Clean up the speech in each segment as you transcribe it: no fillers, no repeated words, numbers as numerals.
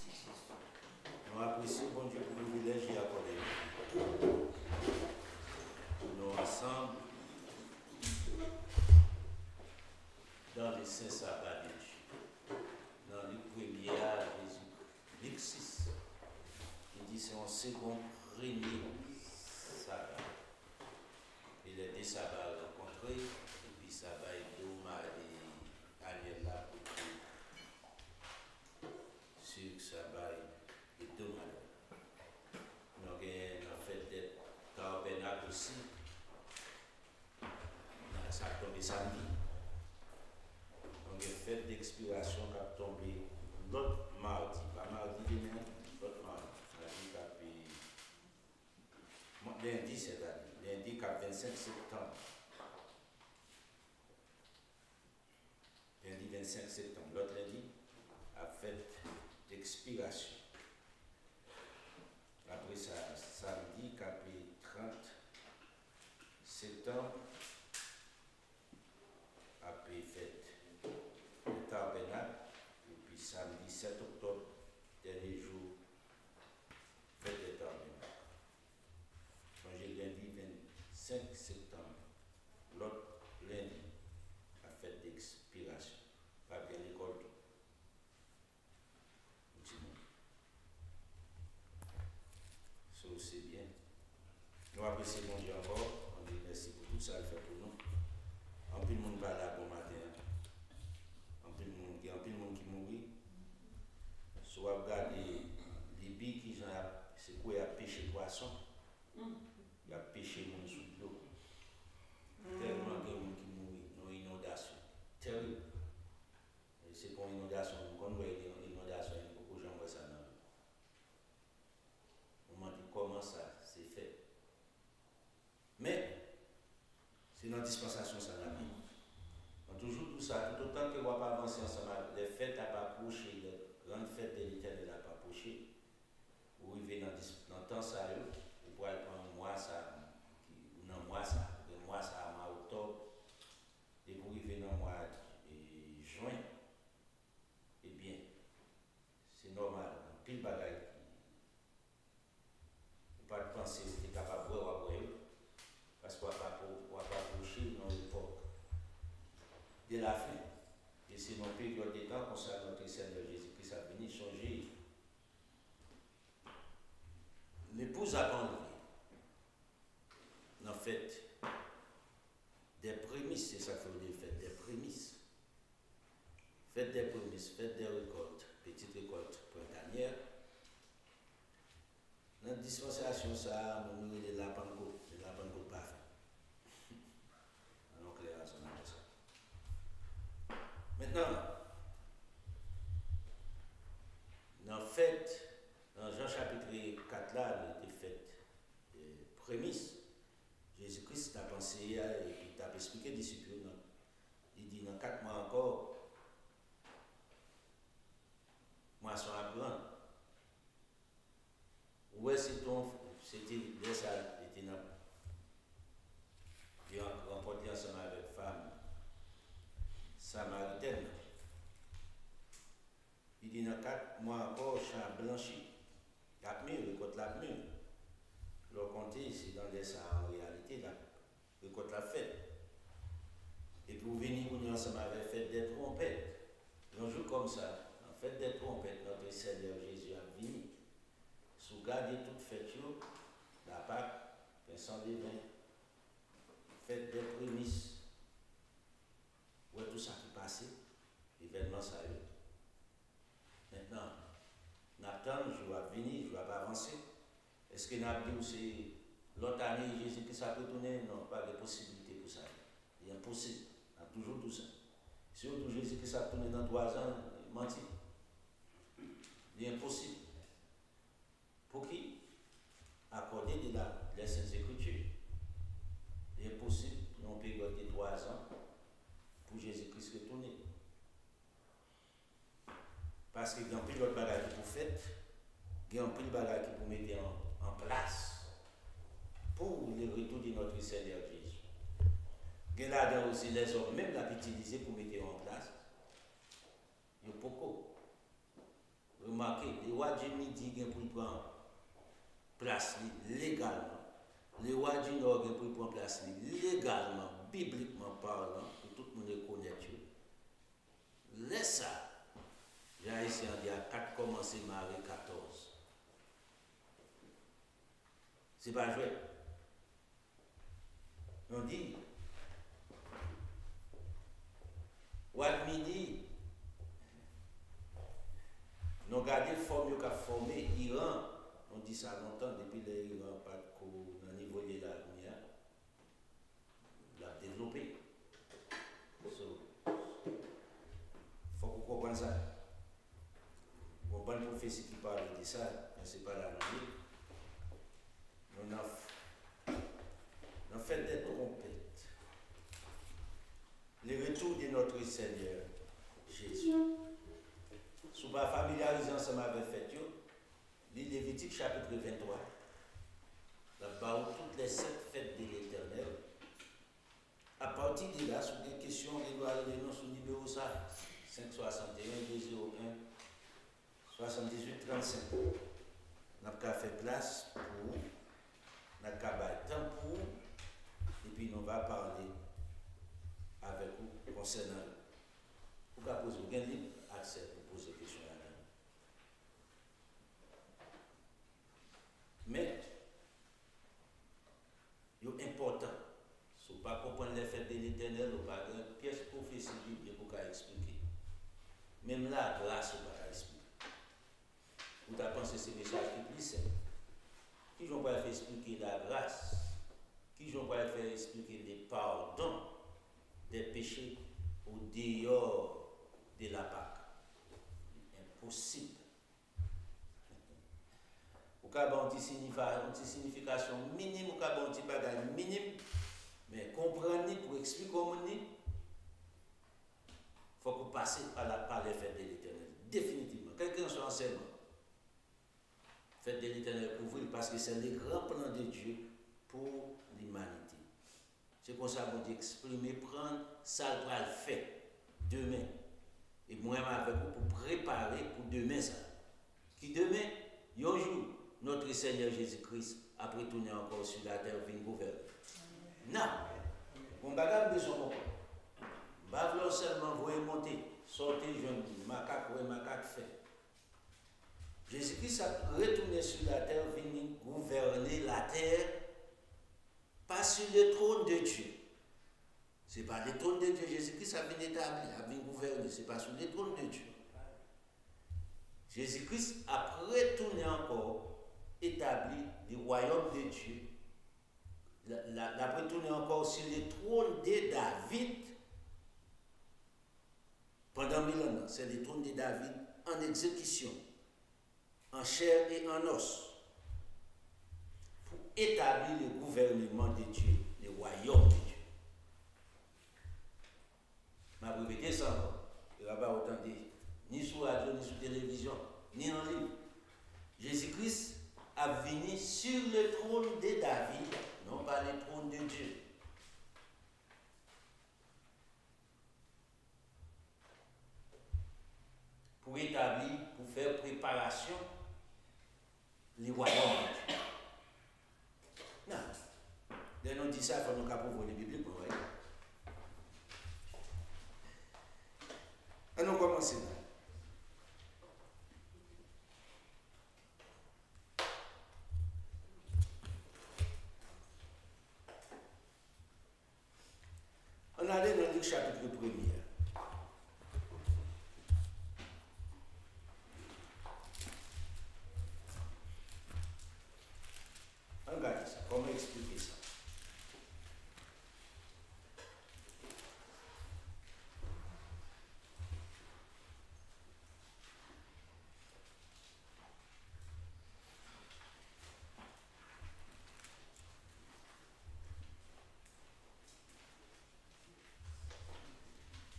Nous apprécions, bon Dieu, pour le privilège et accordé. Nous ensemble dans les saints sabbats de Dieu. Dans le premier à Jésus-Christ, il dit c'est un second premier sabbat. Et les deux sabbats rencontrés, et puis sabbat et Doma et Aniela, sur sabbat et Doma. Nous avons fait des tabernacles aussi. Ça a tombé samedi. Donc, une fête d'expiration qui a tombé l'autre mardi, pas mardi demain, l'autre mardi. Lundi, cette année, lundi 25 septembre. Lundi 25 septembre, l'autre lundi, a fête d'expiration. Après ça, samedi, capé 30 septembre, après fête de tabernacle, et puis samedi 7 octobre, dernier jour, fête de tabernacle. Donc j'ai lundi 25 septembre, l'autre lundi, la fête d'expiration. Pas bien l'école. Ça c'est bien. Nous apprécions mon Dieu encore. On dit merci pour tout ça, il fait pour nous. En plus, le monde va là bon matin. En plus, il y a un peu de monde qui mourit. Soit regarder les billes qui ont, c'est quoi, il a pêché poisson. Il a pêché mon sous l'eau. Tellement de monde qui mourit dans l'inondation. Terrible. Et c'est pour l'inondation. Quand on voit l'inondation, il y a beaucoup de gens qui voient ça dans l'eau. On m'a dit comment ça c'est fait. Mais, c'est notre dispensation, ça n'a pas. Toujours tout ça, tout autant que on va pas avancer ensemble, les fêtes à pas approcher, les grandes fêtes de l'Éternel à pas approcher, vous arrivez dans le temps ça, vous pouvez prendre un mois ça, dans mois ça, à mois octobre, et vous arrivez dans le mois juin, eh bien, c'est normal, pile bagaille, vous ne pouvez pas penser que vous êtes capable de voir, parce qu'on ne va pas approcher dans l'époque de la fin. Et c'est nos périodes de temps concernant notre Seigneur Jésus-Christ a venu changer. L'épouse a enlevé. En fait, des prémices, c'est ça qu'il faut dire, faites des prémices. Faites des prémices, faites des récoltes, petites récoltes printanières. Dans la dispensation, ça, nous avons les lapins de parfum. Maintenant, dans fait, dans Jean chapitre 4 là, il était fait prémisse. Jésus-Christ a pensé et il a expliqué aux disciples. Il dit dans 4 mois encore, moisson à prendre. Où est-ce que c'était ça, il était il a remporté ensemble avec femme samaritaine. Il dit dans 4 mois encore, champ blanchi. La mûre, récolte la mûre. Le compter, c'est dans les ça en réalité, la récolte la fête. Et pour venir nous ensemble avec fête des trompettes. Un jour comme ça, en fête des trompettes, notre Seigneur Jésus a venu. Sous garder toute fête, la Pâque, Vincent des vins, fête des prémices. Où est tout ça qui passe, l'événement ça y est. Maintenant, Nathan, je vais venir, je vais pas avancer. Est-ce que Nathan, c'est l'autre année, Jésus qui s'est retourné? Non, pas de possibilité pour ça. Il est impossible. Il y a toujours tout ça. Si on Jésus qui s'est retourné dans 3 ans, il mentit. Il est impossible. Pour qui? Accorder de les Saintes Écritures. Il est impossible, dans une période de 3 ans, pour Jésus-Christ retourner. Parce qu'il y a un peu de bagages qui pour faire, il y a un peu de bagages qui pour mettre en place pour le retour de notre Seigneur Jésus. Il y a là aussi les hommes, même la utiliser pour mettre en place. Il y a beaucoup. Remarquez, les rois vient pour prendre place légalement. Le roi du Nord vient pour prendre place légalement, bibliquement parlant, pour tout le monde connaître. Laisse ça. J'ai essayé de dire 4 commencer Marie 14. C'est pas joué. On dit, Ouad midi, nous gardons forme qu'a formé Iran. On dit ça longtemps, depuis l'Iran, pas de niveau de la lumière, l'a développé. Faut qu'on comprenne ça. Bon, bonne prophétie qui parle de ça, mais ce n'est pas la nuit. On a fait des trompettes. Le retour de notre Seigneur Jésus. Si vous ne familiarisez ensemble avec fait, le Lévitique chapitre 23, là-bas où toutes les 7 fêtes de l'Éternel, à partir de là, sur des questions, les lois et les noms, sur le numéro 561 201 78 35. On a fait place pour, on a fait temps pour, et puis on va parler avec vous concernant. Vous pouvez poser aucun libre accès pour poser des questions là-dedans. Mais, c'est important. Si vous ne comprenez pas les faits de l'Éternel, vous n'avez pas une pièce prophétie biblique pour expliquer. Même la grâce, vous ne pouvez pas expliquer. Vous avez pensé ces messages qui plus simples. Qui vont pas faire expliquer la grâce? Qui vont pas faire expliquer les pardons des péchés au dehors de la Pâque? Impossible. Vous avez une signification minime, vous avez un petit bagage minime, mais comprendre pour expliquer comment il faut que vous passiez par les fêtes de l'Éternel. Définitivement. Quelqu'un soit enseignement. Faites de l'Éternel couvrir parce que c'est le grand plan de Dieu pour l'humanité. C'est comme ça que Dieu exprimer, prendre, ça va le faire demain. Et moi avec vous pour préparer pour demain ça. Qui demain, un jour, notre Seigneur Jésus-Christ a retourné encore sur la terre pour gouverner. Non. Mon bagage besoin de moi. Je ne vais pas seulement vous monter, sortir, je macaque ou macaque fait. Jésus-Christ a retourné sur la terre, venu gouverner la terre, pas sur le trône de Dieu. Ce n'est pas le trône de Dieu. Jésus-Christ a venu établir, a venu gouverner. Ce n'est pas sur le trône de Dieu. Jésus-Christ a retourné encore, établi le royaume de Dieu. L'a retourné encore sur le trône de David pendant 1000 ans. C'est le trône de David en exécution, en chair et en os, pour établir le gouvernement de Dieu, le royaume de Dieu. Ma répété ça encore. Il n'y a pas autant de ni sur radio, ni sur télévision, ni en livre. Jésus-Christ a venu sur le trône de David, non pas le trône de Dieu. Pour établir, pour faire préparation, les royaumes de Dieu. Non. Dès qu'on dit ça, il faut nous capter les Bibles pour voir. Allons commencer là. On allait dans le chapitre 1er. Regardez ça, comment expliquer ça?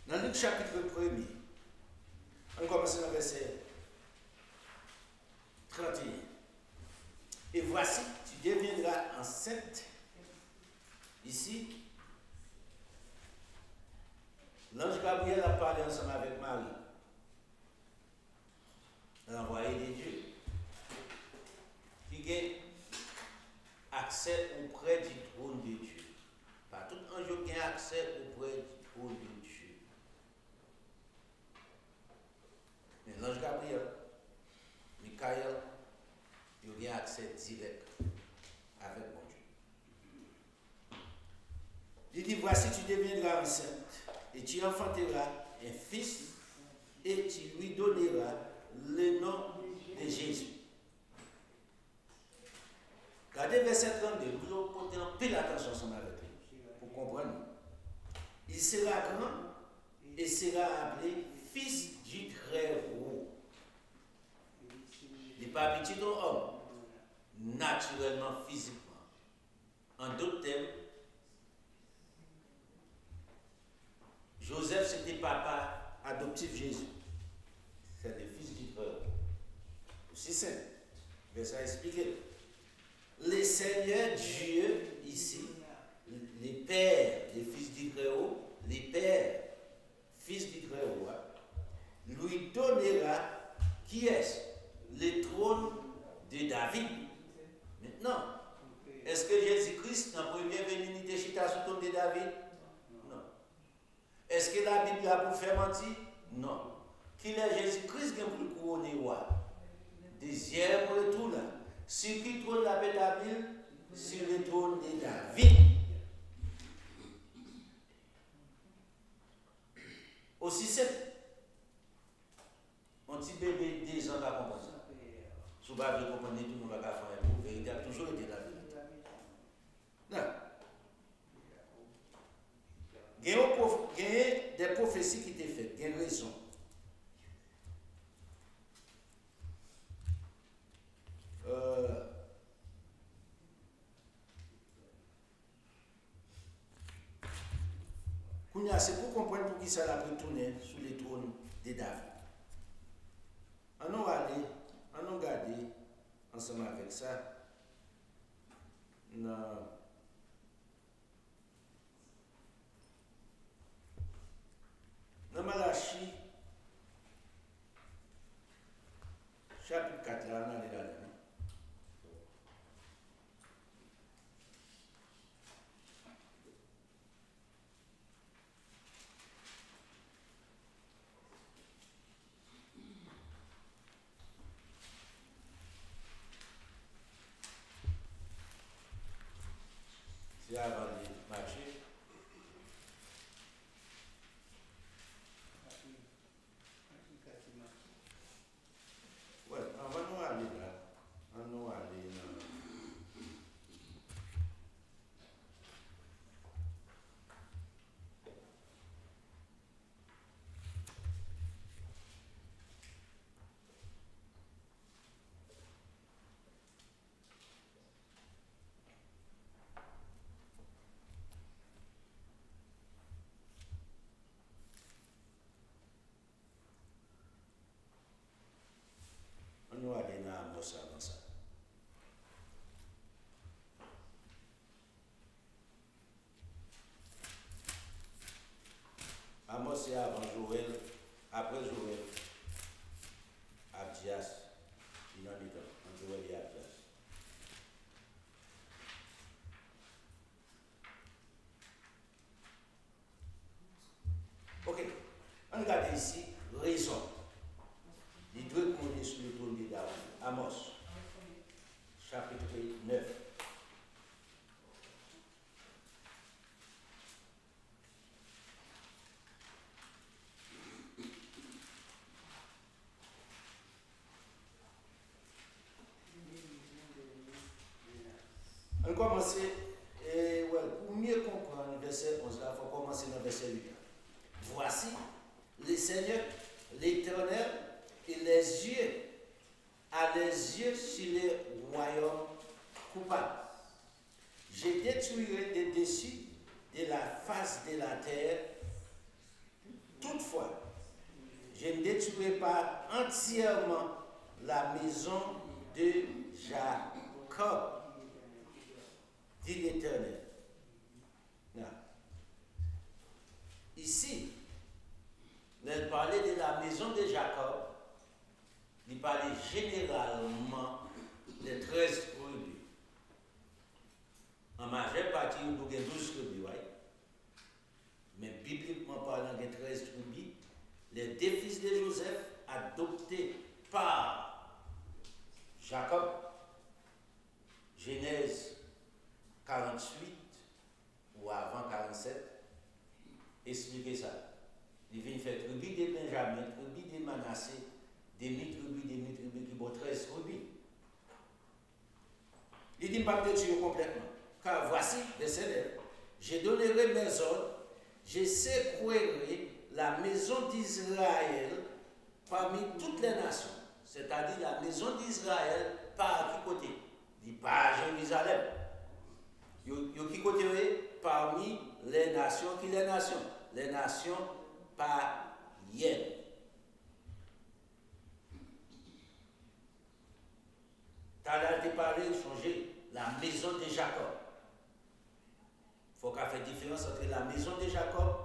Dans Luc chapitre 1er, on commence dans le verset 31. Et voici, tu deviendras enceinte. Ici, l'ange Gabriel a parlé ensemble avec Marie, l'envoyé de Dieu. Michael, il y a accès direct avec mon Dieu. Il dit, voici, tu deviendras enceinte, et tu enfanteras un fils, et tu lui donneras le nom de Jésus. Regardez verset 32, vous allez porter un peu l'attention ensemble avec lui, pour comprendre. Il sera grand et sera appelé fils du Très-Haut. Il n'est pas petit homme, naturellement, physiquement. En d'autres termes, Joseph, c'était papa adoptif Jésus. C'est le fils du Très-Haut. Aussi simple. Mais ça explique. Le Seigneur Dieu, ici, les pères, les fils du Très-Haut, les pères, fils du Très-Haut, lui donnera, qui est-ce? Le trône de David. Maintenant, est-ce que Jésus-Christ, dans la première venue, n'était chita sur le trône de David? Non. Est-ce que la Bible a pour faire mentir? Non. Qui est Jésus-Christ qui a pour couronner roi? Deuxième retour là. Sur qui trône la paix David? Sur le trône de David. Aussi simple. Un petit bébé de 2 ans va comprendre ça. Si vous ne pouvez pas comprendre tout, le monde va faire un peu. Vérité a toujours été la vérité. Non. Il y a des prophéties qui étaient faites, il y a une raison. C'est pour comprendre pour qui ça l'a retourné sous les trônes de David. On a regardé ensemble avec ça. Dans Malachie, chapitre 4, là, on a regardé. C'est avant de marcher. Ouais, on va nous aller là. On va nous aller là. On va aller dans Amos avant ça. Amos c'est avant Joël, après Joël, Abdias, il en est entre Joël et Abdias. Ok, on regarde ici, raison. Il doit courir sur le trône de David. Amos, chapitre 9. On commence, pour mieux comprendre le verset 11, il faut commencer dans le verset 8. Voici, le Seigneur, l'Éternel, et les yeux, a les yeux sur les royaumes coupables. Je détruirai des dessus de la face de la terre. Toutefois, je ne détruirai pas entièrement la maison de Jacob, dit l'Éternel. Ici, il parlait de la maison de Jacob, il parlait généralement des 13 tribus. En majeure partie, il y a 12 tribus, mais bibliquement parlant des 13 tribus, les deux fils de Joseph adoptés par expliquer ça. Il vient faire tribu de Benjamin, tribu de Manassé, demi-tribu qui vont 13 tribus. Il dit, ne pas me tuer complètement. Car voici, verset 9, je donnerai mes ordres, je sécurerai la maison d'Israël parmi toutes les nations. C'est-à-dire la maison d'Israël par qui côté? Il dit pas Jérusalem. Qui côté parmi les nations? Qui les nations? Les nations païennes. T'as là parlé, changer la maison de Jacob. Il faut qu'on fasse différence entre la maison de Jacob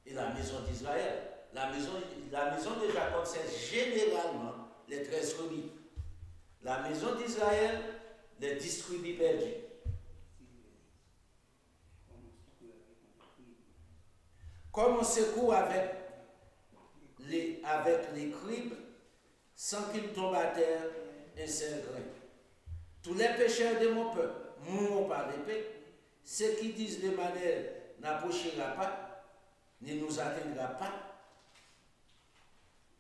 et la maison d'Israël. La maison de Jacob, c'est généralement les 13 tribus. La maison d'Israël, les 10 tribus perdues. Comme on secoue avec les cribes sans qu'ils tombent à terre un seul grain. Tous les pécheurs de mon peuple mourront par l'épée. Ceux qui disent l'Emmanuel n'approchera pas, ne nous atteindra pas.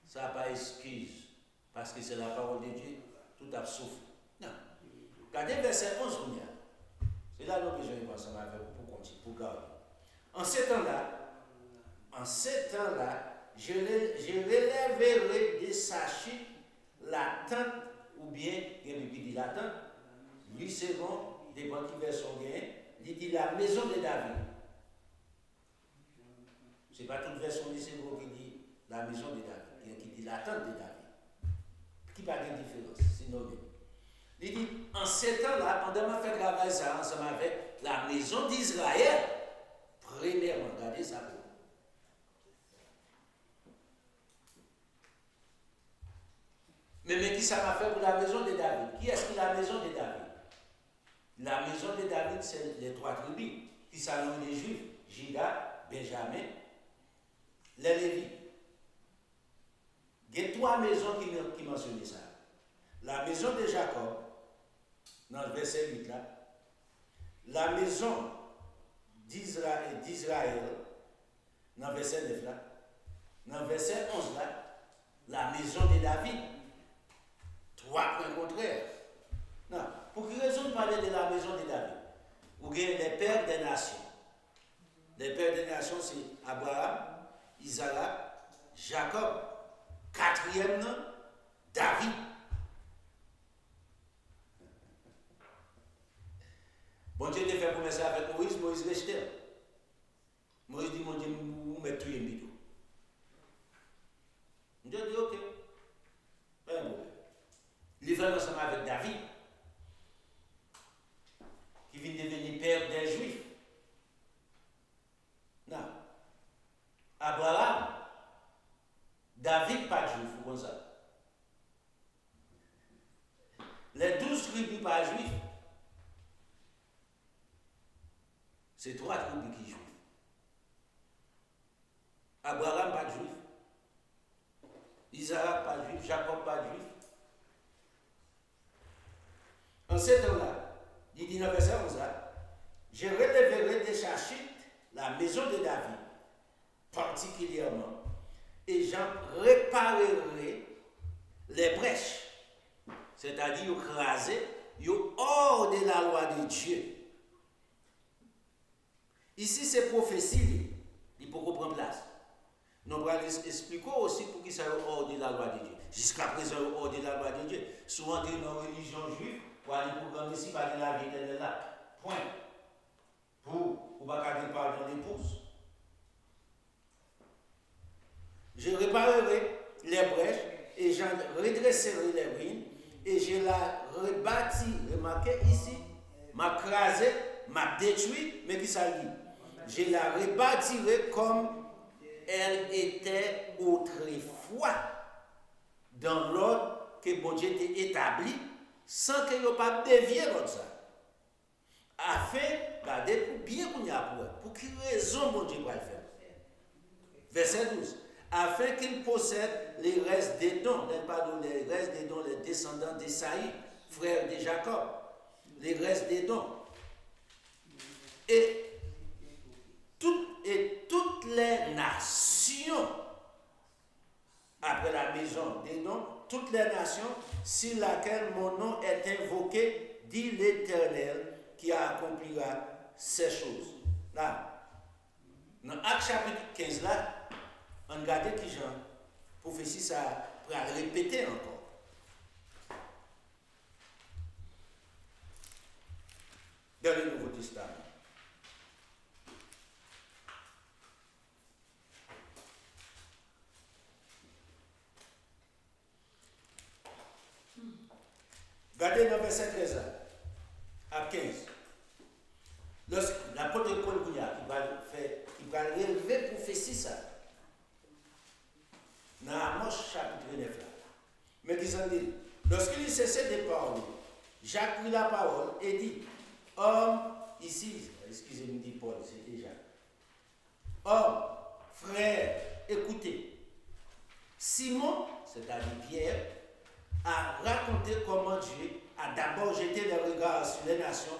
Ça n'a pas excuse, parce que c'est la parole de Dieu, tout a souffle. Non. Regardez verset 11, c'est là que nous avons besoin de voir ensemble avec vous pour continuer, pour garder. En ces temps-là, je relèverai de sa chute la tente, ou bien, il dit la tente, lui second, dépend qui version gain, il dit la maison de David. Ce n'est pas toute version du second qui dit la maison de David, qui dit la tente de David. Qui parle de différence, c'est nommé. Il dit, en ces temps-là, pendant que je fais travail ça ensemble avec la maison d'Israël, premièrement, regardez ça. Mais qui ça m'a fait pour la maison de David? Qui est-ce qui est la maison de David? La maison de David, c'est les 3 tribus qui sont les Juifs, Juda, Benjamin, les Lévites. Il y a 3 maisons qui mentionnent ça. La maison de Jacob, dans le verset 8 là, la maison d'Israël, dans le verset 9 là, dans le verset 11 là, la maison de David. 3 points contraires. Non. Pour quelle raison parler de la maison de David? Ou bien les pères des nations. Les pères des nations, c'est Abraham, Isaac, Jacob. 4e nom, David. Bon Dieu te fait promesse avec Moïse, Moïse restait. Moïse dit, mon Dieu, vous mettez tout le milieu. Dieu dit, ok. Pas un problème. Il va ensemble avec David, qui vient devenir père des Juifs. Non. Abraham, David, pas de Juif, comme ça. Les 12 tribus pas juifs, c'est 3 tribus qui juifs. Abraham, pas de Juif. Isaac, pas de Juif. Jacob, pas de Juif. En ce temps-là, il dit dans le verset 11 là, je relèverai de sa chute la maison de David, particulièrement, et j'en réparerai les brèches, c'est-à-dire écraser, hors de la loi de Dieu. Ici, c'est prophétie, il faut reprendre place. Nous allons expliquer aussi pour qui ça est hors de la loi de Dieu. Jusqu'à présent, hors de la loi de Dieu. Souvent, dans la religion juive, pour aller programmer ici, pas de la vie de là. Point. Pour ne pas garder pardon l'épouse. Je réparerai les brèches et j'en redresserai les ruines et je la rebâtis. Remarquez ici, m'a crasé, m'a détruit, mais qui ça dit? Je la rebâtirai comme elle était autrefois dans l'ordre que bon Dieu t'a établi sans qu'il n'y ait pas dévié dans ça. Afin, regardez, pour bien qu'on y a pour quelle raison bon Dieu va le faire. Verset 12. Afin qu'il possède les restes des dons, les restes des dons, les descendants d'Esaïe, frère de Jacob, les restes des dons. Et toute toutes les nations, après la maison des noms, toutes les nations sur laquelle mon nom est invoqué, dit l'Éternel, qui accomplira ces choses. Là, dans Actes chapitre 15, là, on regarde qui Jean, prophétie, ça pour répéter encore. Dans le Nouveau Testament. Regardez dans verset 13 à 15. L'apôtre Paul Gouya, qui va relever prophétie ça. Dans Amos chapitre 9 là. Mais disons dit, lorsqu'il cessait de parler, Jacques prit la parole et dit, homme, ici, excusez-moi, dit Paul, c'était Jacques. Homme, frère, écoutez. Simon, c'est-à-dire Pierre, a raconté comment Dieu a d'abord jeté les regards sur les nations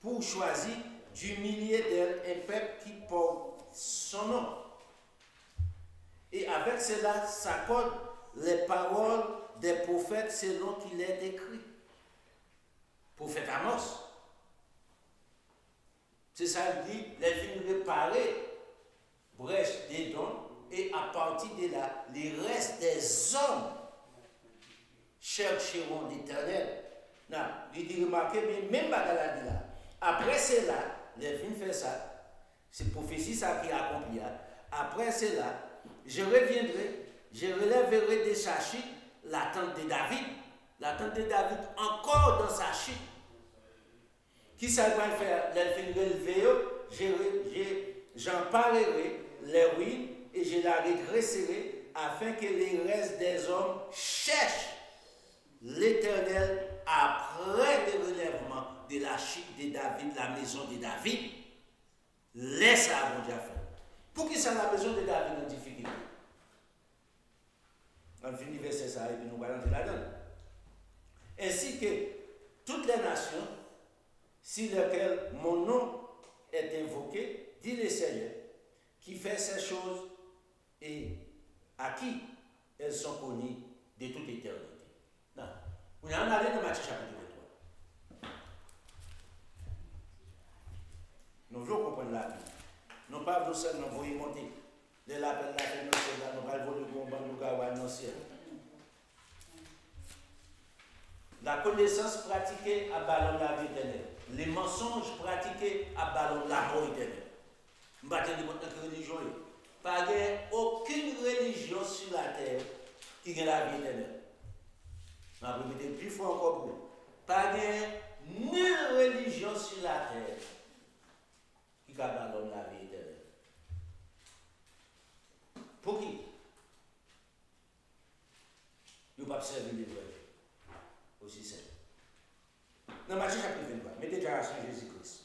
pour choisir du millier d'elles un peuple qui porte son nom. Et avec cela s'accordent les paroles des prophètes selon qu'il est écrit. Prophète Amos. C'est ça qu'il dit, les films réparés, brèche des dons, et à partir de là, les restes des hommes chercheront l'Éternel. Non, il dit remarquez, mais même pas là. Après cela, les films font ça. C'est prophétie ça qui accomplit. Après cela, je reviendrai, je relèverai de sa chute la tente de David. La tente de David encore dans sa chute. Qui ça va faire? Les films relevés, j'emparerai les ruines et je la redresserai afin que les restes des hommes cherchent l'Éternel après le relèvement de la chute de David, la maison de David. Laisse à mon Dieu faire. Pour qui ça la maison de David en difficulté? On finit verset ça et puis nous allons la donne. Ainsi que toutes les nations sur lesquelles mon nom est invoqué, dit le Seigneur, qui fait ces choses et à qui elles sont connues de toute éternité. Non. On est en allé dans Matthieu chapitre 23. Nous voulons comprendre la Bible. Nous pas voulu seulement vous y monter. De l'appel la paix, nous pas voulu comprendre le gars dans le ciel. La connaissance pratiquée à ballon la vie éternelle. Les mensonges pratiqués à ballon la mort éternelle. Nous ne pouvons pas dire religion. Pas aucune religion sur la terre qui a la vie éternelle. Je vais répéter plus fort encore pour vous. Pas nulle religion sur la terre qui abandonne la vie éternelle. Pour qui? Il ne pas servir les vrais. Aussi simple. Dans Matthieu chapitre 23, mettez déclaration de Jésus-Christ.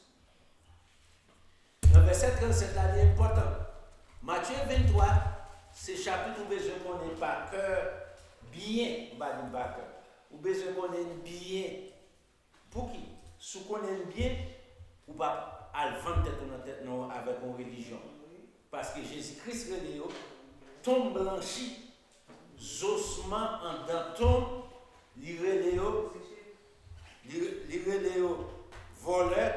Dans le verset 37, là, il est important. Matthieu 23, c'est chapitre où besoin qu'on ait par cœur bien, on va dire par cœur. Ou besoin qu'on ait bien. Pour qui? Si on aime bien, ou pas à le vendre tête non avec une religion. Parce que Jésus-Christ, tombe blanchi, ossements en denton, l'iréléo, voleur,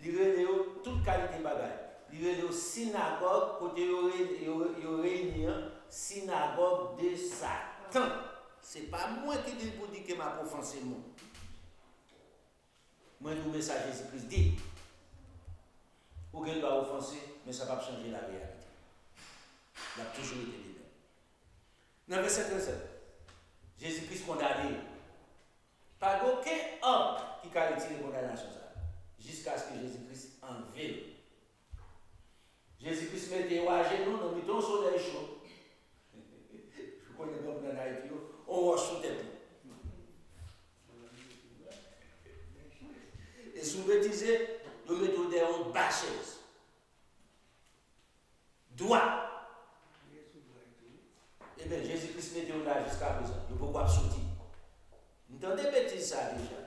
l'iréléo, toute qualité de bagaille. L'iréléo synagogue, côté réunion, synagogue de Satan. Ce n'est pas moi qui dis pour dire que m'a offensé le monde. Moi, le message Jésus-Christ dit, ou qu'elle va offenser, mais ça ne va pas changer la réalité. Il a toujours été le même. Dans le verset 37, Jésus-Christ condamné. Pas aucun homme qui a retiré la condamnation jusqu'à ce que Jésus-Christ en vienne. Jésus-Christ mettait à genoux, nous mettons sur les chaud. Je connais comme dans Haïti, on roche sous tête. Et sous bêtisé, nous mettons des hontes bâcheuses. Droit. Eh bien, Jésus-Christ mettait là jusqu'à présent. Il ne peut pas sortir. Vous entendez bêtises ça déjà?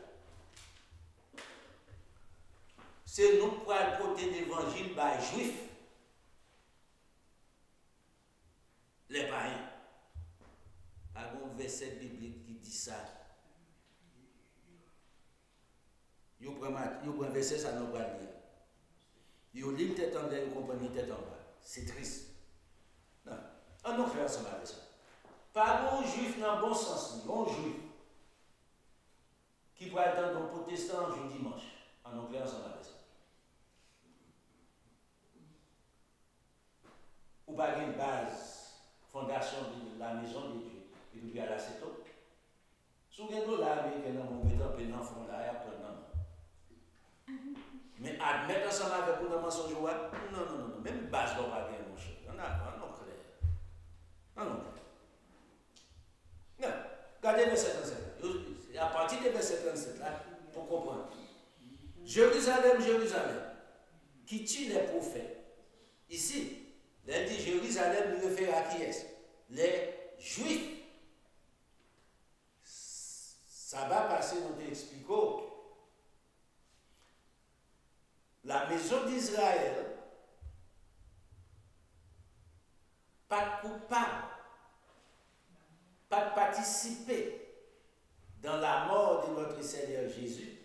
C'est nous pour le côté d'évangile par juif. verset biblique qui dit ça. Vous prenez un verset, ça n'a pas de lire. Vous lisez tête en l'air, vous comprenez tête en bas. C'est triste. Non. On n'a fait ensemble avec ça. Pas un juif dans le bon sens, un juif qui pourrait attendre un protestant un jour dimanche. On n'a fait ensemble avec ça. Ou pas une base, fondation de la maison de Dieu, et puis à la c'est tout. Si vous avez là, américain, vous mettez un peu dans le fond là, et après, non. Mais admettre ensemble avec vous dans le mensonge, non, même base ne va pas gagner mon cher. Non, clair. Non. Non, regardez verset 37. À partir de verset 37 là, pour comprendre. Jérusalem, qui tue les prophètes. Ici, il dit Jérusalem lui réfère à qui est-ce? Les Juifs. Ça va passer, nous t'expliquons. La maison d'Israël, pas coupable, pas participer dans la mort de notre Seigneur Jésus.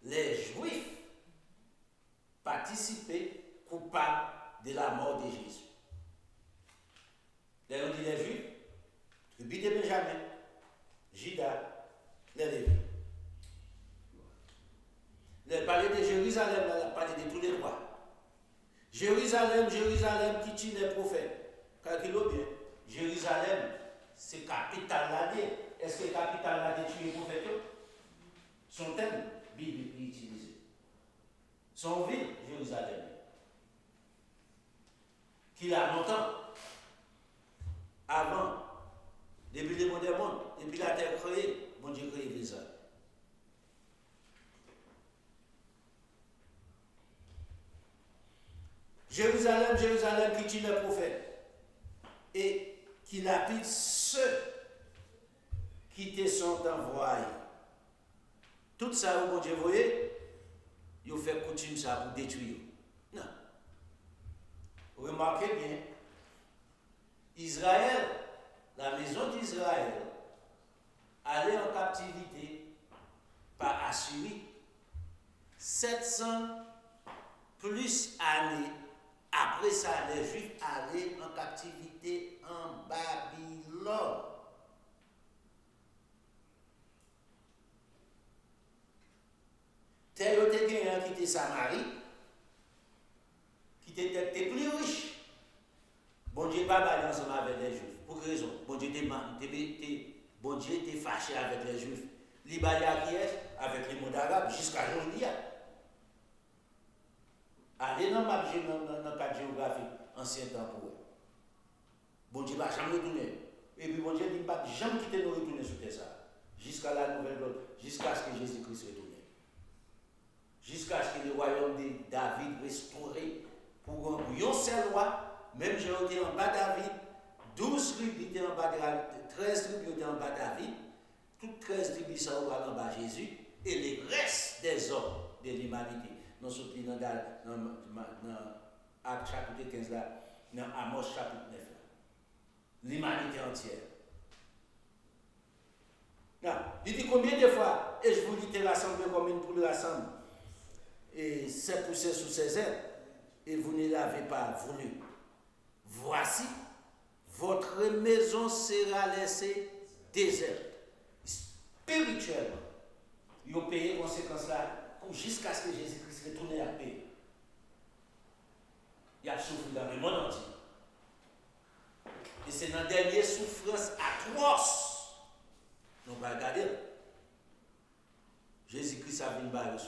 Les Juifs participaient coupables de la mort de Jésus. Là, on dit les Juifs, tribu de Benjamin, Juda, les Lévites. Il parlait de Jérusalem, il a parlé de tous les rois. Jérusalem qui tue les prophètes. Calculez bien. Jérusalem, c'est capitale l'année. Est-ce que capitale l'année tue les prophètes? Son thème biblique utilisé. Son ville, Jérusalem. Qu'il a longtemps, avant, depuis le monde des mondes, depuis la terre créée, bon Dieu créé Israël. Jérusalem qui tue les prophètes et qui lapide ceux qui te sont envoyés. Tout ça, bon Dieu, vous voyez, il fait coutume ça pour détruire. Non. Remarquez bien, Israël, la maison d'Israël, allait en captivité par Assyrie 700 plus années. Après ça, les Juifs allaient en captivité en Babylone. Tel était quelqu'un qui était Samarie, qui était plus riche. Bon Dieu pas aller ensemble avec les Juifs. Pour quelle raison? Bon Dieu était fâché avec les Juifs. L'Ibalia qui est avec les mondes arabes jusqu'à aujourd'hui. Allez dans le cadre géographique, ancien temps pour eux. Bon Dieu va jamais retourner. Et puis bon Dieu dit pas jamais quitter nous retourner sur terre ça. Jusqu'à la nouvelle ordre, jusqu'à ce que Jésus-Christ retourne. Jusqu'à ce que le royaume de David restauré pour un seul roi, même j'ai été en bas David, 12 tribus étaient en bas David, 13 tribus étaient en bas David, toutes 13 tribus sont en bas Jésus, et les restes des hommes de l'humanité. Nous sommes dans Acte chapitre 15 là, dans Amos chapitre 9 là. L'humanité entière. Non, il dit combien de fois, et je vous dis l'assemblée comme une poule rassemble, et c'est poussé sous ses ailes, et vous ne l'avez pas voulu. Voici, votre maison sera laissée déserte. Spirituellement, ils ont payé conséquences là jusqu'à ce que Jésus-Christ retourne à paix. Il a souffert dans le monde entier. Et c'est dans la dernière souffrance atroce. Donc, on va regarder. Jésus-Christ a venu par un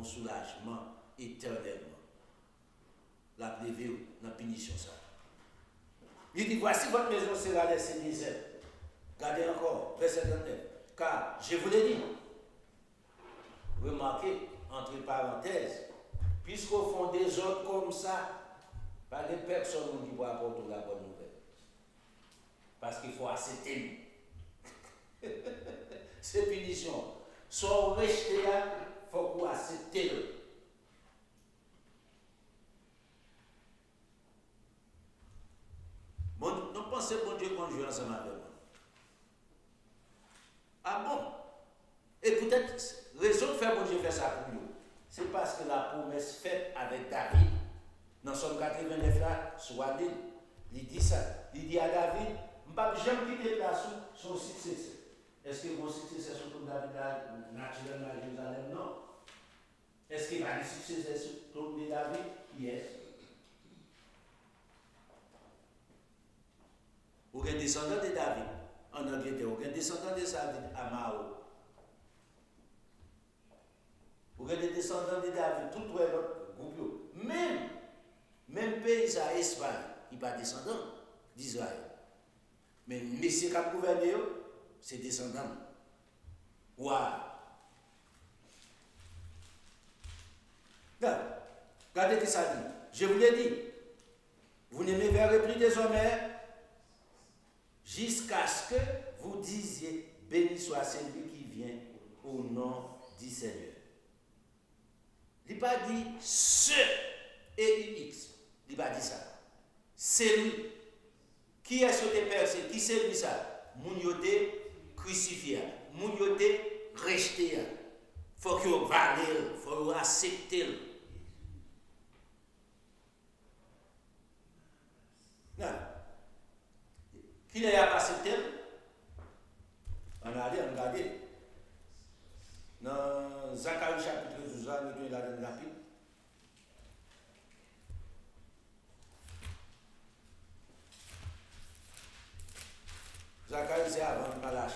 soulagement éternellement. La prévue dans la punition. Ça. Il dit voici votre maison sera laissée déserte. Regardez encore, verset 39. Car, je vous l'ai dit, remarquez, entre parenthèses, puisqu'au fond des autres comme ça, pas de personne qui va apporter la bonne nouvelle. Parce qu'il faut accepter. Ces punitions sont rejetées, il faut qu'on accepte. Bon, nous pensons bon Dieu qu'on joue ensemble avec moi. Ah bon? Et peut-être, raison de faire bon Dieu fait ça pour nous, c'est parce que la promesse faite avec David, dans Somme 89 là, soit l'île, il dit ça. Il dit à David, je ne vais pas jamais quitter la son successeur. Est-ce que mon successeur sur David là, naturellement à Jérusalem? Non. Est-ce qu'il va aller successeur sur David? Yes. Ou un descendant de David en Angleterre, ou un descendant de David à Mao. Ou un descendant de David, tout l'autre groupe. Même pays à Espagne, il n'est pas descendant d'Israël. Mais messieurs qui a gouverné, c'est descendant. Waouh! Regardez ce que ça dit. Je vous l'ai dit. Vous ne me verrez plus désormais jusqu'à ce que vous disiez béni soit celui qui vient au nom du Seigneur. Il n'a pas dit ce et UX. Il n'a pas dit ça. C'est lui. Qui est-ce que tu percé? Qui c'est lui ça? Moun yote crucifié. Moun yote rejeté. Il faut que vous valez, il faut que vous acceptez. Non. Qui n'a pas accepté? On a allé, on a regardé. Dans Zacharie chapitre 12, nous avons la donne rapide. Zacharie, c'est avant de lâcher.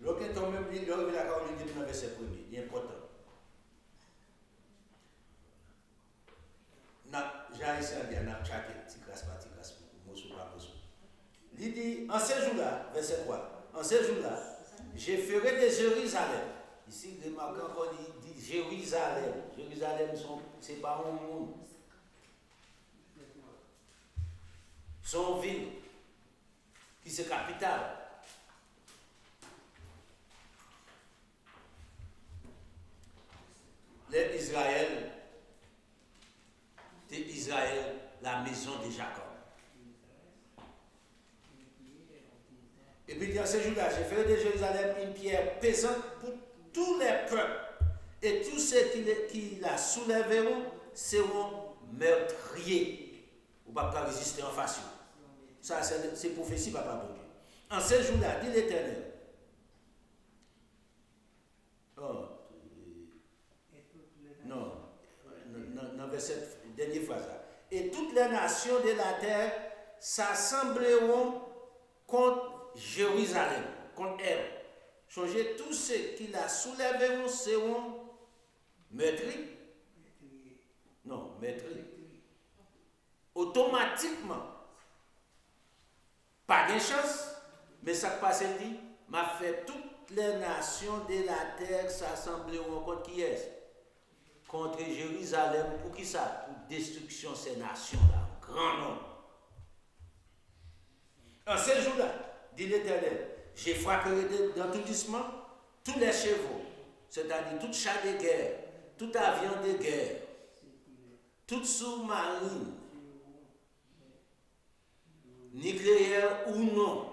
L'occasion même, il a la parole de Dieu verset premier, il est important. J'ai essayé de dire, n'a chaque petit grasse, mosso pas mosso. Il dit, en ces jours-là, verset 3, en ces jours-là, je ferai de Jérusalem. Ici, remarquez encore, il dit Jérusalem. Jérusalem, c'est pas un monde. Son ville, qui c'est capitale. Les Israël, c'est Israël, la maison de Jacob. Et puis dans ce jour-là, je ferai de Jérusalem une pierre pesante pour tous les peuples. Et tous ceux qui la soulèveront seront meurtriers. Ou pas résister en face. Ça, c'est prophétie, papa bon Dieu. En ce jour-là, dit l'Éternel. Oh. Non, verset, dernière phrase là. Et toutes les nations de la terre s'assembleront contre Jérusalem, contre elle. Changer tous ceux qui la soulèveront seront meurtris. Non, meurtris. Automatiquement. Pas de chance, mais ça passe dit, m'a fait toutes les nations de la terre s'assembleront contre qui est-ce? Contre Jérusalem, pour qui ça? Pour destruction de ces nations-là, grand nombre. En ce jour-là, dit l'Éternel, j'ai frappé dans tout doucement tous les chevaux, c'est-à-dire tout char de guerre, tout avion de guerre, toute sous-marine, nucléaire ou non.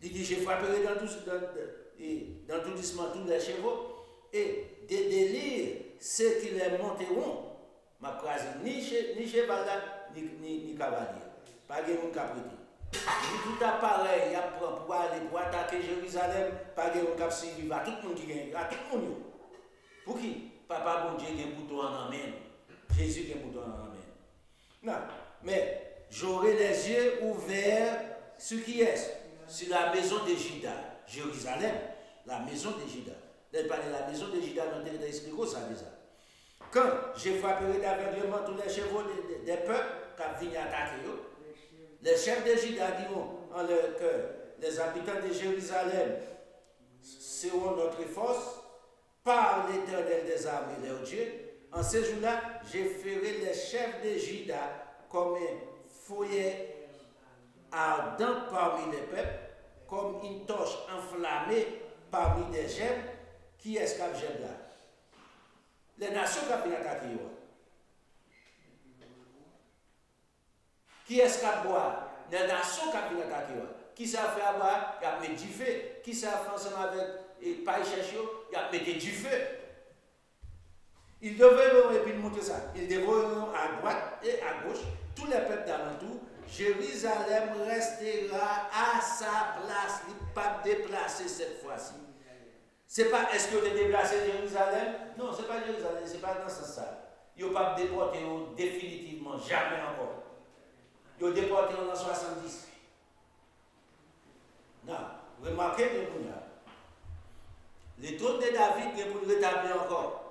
Il dit, j'ai frappé dans tout doucement tous les chevaux, et des délires, ceux qui les monteront, m'a crasé ni cheval ni cavalier. Pas de monde qui a prêté. Tout appareil, il y a pour aller pour attaquer Jérusalem, pas de monde qui a suivi, à tout le monde qui gagne, à tout le monde. Pour qui? Papa bon Dieu qui a un bouton en main. Jésus qui a un bouton en main. Non, mais j'aurai les yeux ouverts sur qui est? Sur la maison de Juda, Jérusalem, la maison de Juda. Elle parle de la maison de Juda, on t'a expliqué ça déjà. Quand je frapperai d'aveuglement tous les chevaux des peuples qui viennent attaquer, Les chefs de Juda diront en leur cœur, les habitants de Jérusalem seront notre force par l'Éternel des armées, leur Dieu. En ce jour-là, je ferai les chefs de Juda comme un fouet ardent parmi les peuples, comme une torche enflammée parmi des gemmes. Qui est-ce qui gemme là? Les nations qui ont attaqué. Qui est-ce qui boit? Les nations qui ont attaqué. Qui ça fait avoir? Il a mis du feu. Qui ça fait ensemble avec les pailles cherchés? Il a mis du feu. Ils devraient, et puis montrer ça, ils devraient à droite et à gauche, tous les peuples d'alentour. Jérusalem restera à sa place, il n'est pas déplacé cette fois-ci. C'est pas est-ce que vous avez déplacé Jérusalem? Non, ce n'est pas Jérusalem, ce n'est pas dans ce sens-là. Ils n'ont pas déporté définitivement, jamais encore. Ils ont déporté en 70. Non, remarquez bien pour là. Les trônes de David viennent pour le rétablir encore.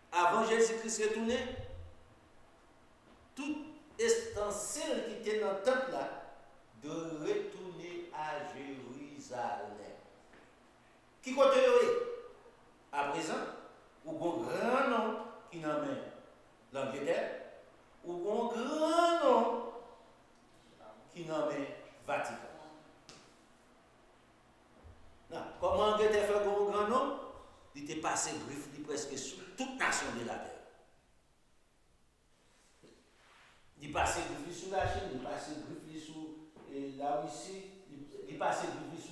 Avant Jésus-Christ retourné, tout ustensile qui était dans le temple là, de retourner à Jérusalem. Qui côté à présent, ou un grand nom qui n'amène l'Angleterre, ou un grand nom qui n'amène Vatican. Non, comment l'Angleterre fait un grand nom? Il était passé griffe presque sur toute nation de la terre. Il passait griffe sur la Chine, il passait griffe sur la Russie, il passait griffe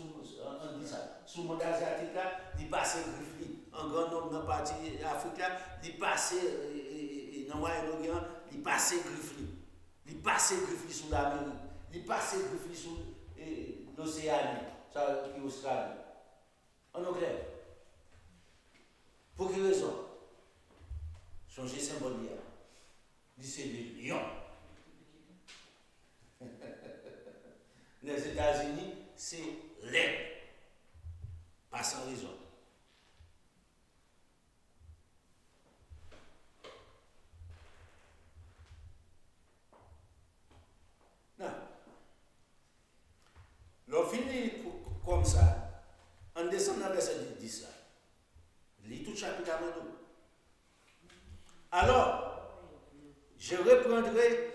sur le monde asiatique là, il passait griffe en grand nombre dans la partie Afrique là, il passait dans le Moyen-Orient, il passait griffe, il passait griffe sur l'Amérique, il passait griffe sur l'Océanie, ça qui est Australie. En anglais. Pour quelle raison? Changer symbole hier. C'est le lion. Les États-Unis, c'est l'aigle. Pas sans raison. Non. L'on finit comme ça. En descendant verset 10 là. Lis tout chapitre avant nous. Alors, je répandrai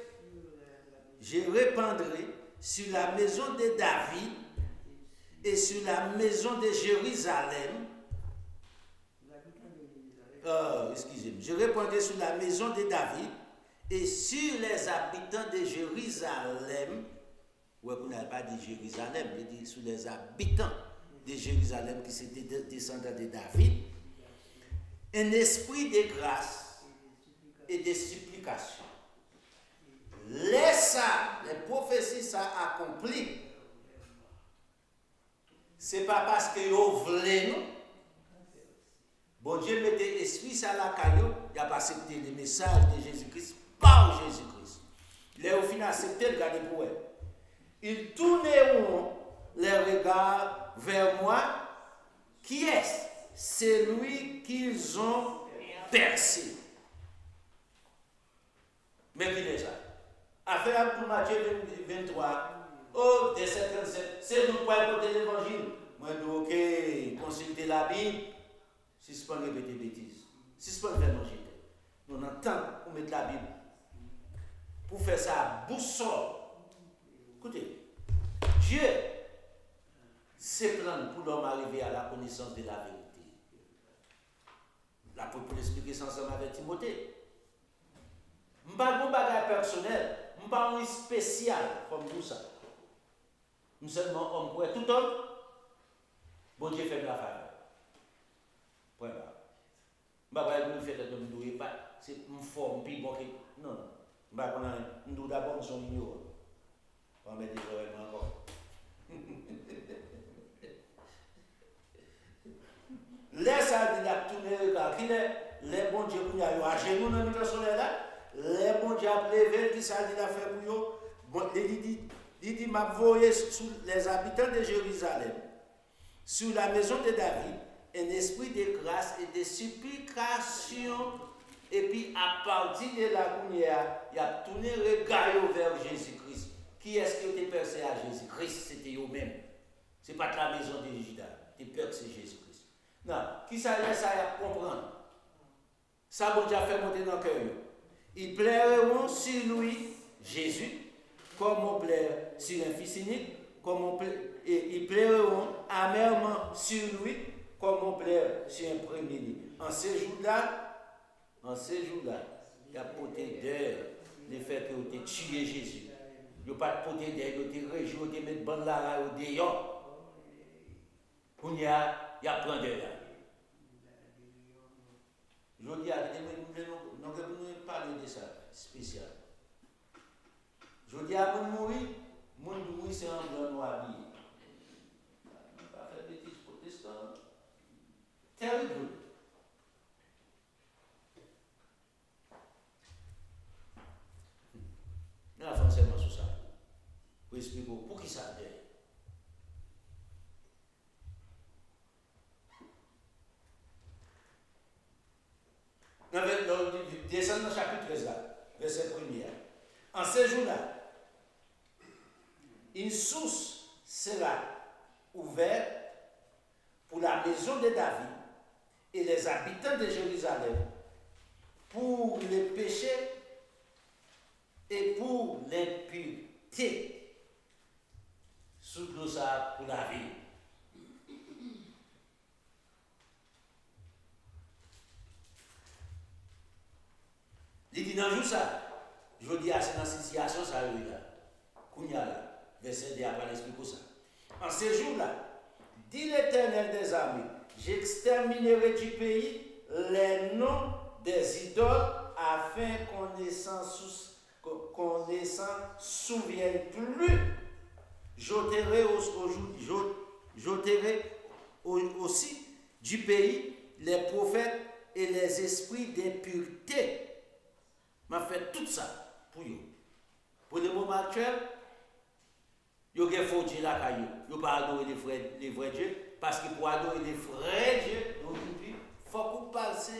sur la maison de David et sur la maison de Jérusalem. Excusez-moi. Je répandrai sur la maison de David et sur les habitants de Jérusalem. Ouais, vous n'avez pas dit Jérusalem, mais dit sur les habitants de Jérusalem qui étaient descendants de David. Un esprit de grâce et de supplication. Laisse ça, les prophéties, ça accompli. Ce n'est pas parce que vous voulez, non. Bon Dieu mettait esprit ça la caillou, il a pas accepté le message de Jésus-Christ par Jésus-Christ. Les au final accepté, regardez pour eux. Ils tourneront les regards vers moi. Qui est-ce? C'est lui qu'ils ont percé. Mais qui est ça? Affaire pour Matthieu 23. Oh, verset 37. C'est nous pour écouter l'évangile. Moi, je dis, ok, consultez la Bible. Si ce n'est pas répéter bêtises. Si ce n'est pas faire manger. Nous entendons pour mettre la Bible. Pour faire ça, boussole. Écoutez, Dieu s'est plan pour l'homme arriver à la connaissance de la vérité. La pour expliquer ça ensemble avec Timothée. Je ne suis pas un bagage personnel, je ne suis pas un spécial comme tout ça. Je suis seulement homme pour tout homme. Bon Dieu fait de la faveur. Point barre. Je ne suis pas fait de me pas. C'est une forme, puis bon. Non, je ne suis pas d'abord nous sommes ignorants. On va mettre des oreilles encore. Laisse à dire tourner car les bons dieux qui ont à genoux dans le soleil là, les bons dieux à lever qui ça dit la faire pour eux. Bon, il dit m'a voyé sur les habitants de Jérusalem, sur la maison de David, un esprit de grâce et de supplication. Et puis à partir de la lumière, il a tourné le regard vers Jésus-Christ. Qui est-ce qui était percé à Jésus-Christ? C'était eux-mêmes. Ce n'est pas de la maison de Judas. C'était percé Jésus-Christ. Non, qui ça laisse à comprendre? Ça, bon Dieu a fait monter dans le cœur. Ils plairont sur lui, Jésus, comme on plaît sur un fils unique, et ils plairont amèrement sur lui, comme on plaît sur un premier-né. En ces jours-là, il y a porté d'air le fait que vous avez tué Jésus. Il n'y a pas de porté d'air, vous avez réjoui, vous avez mis de bonne lara au dehors. Il y a plein d'air. Je dis à nous parler de ça, spécial. Je dis à mon mourir, c'est un blanc noir habillé. Pas faire de bêtises protestants. Terrible. Nous avons seulement sur ça. Pour expliquer pour qui ça vient. Descendons dans le chapitre 13, là, verset 1er. En ces jours-là, une source sera ouverte pour la maison de David et les habitants de Jérusalem pour les péchés et pour l'impureté. Sous ça pour la vie. Il dit dans ça, je dis à cette situation, ça là, Kounia là, verset 2 après l'explique ça. En ces jours-là, dit l'Éternel des armées, j'exterminerai du pays les noms des idoles afin qu'on ne s'en souvienne plus. J'ôterai aussi du pays les prophètes et les esprits d'impureté. M'a fait tout ça pour eux. Pour le moment actuel, il y a faux Dieu là, il ne pas adorer les vrais dieux, parce que pour adorer les vrais dieux, il faut qu'on passe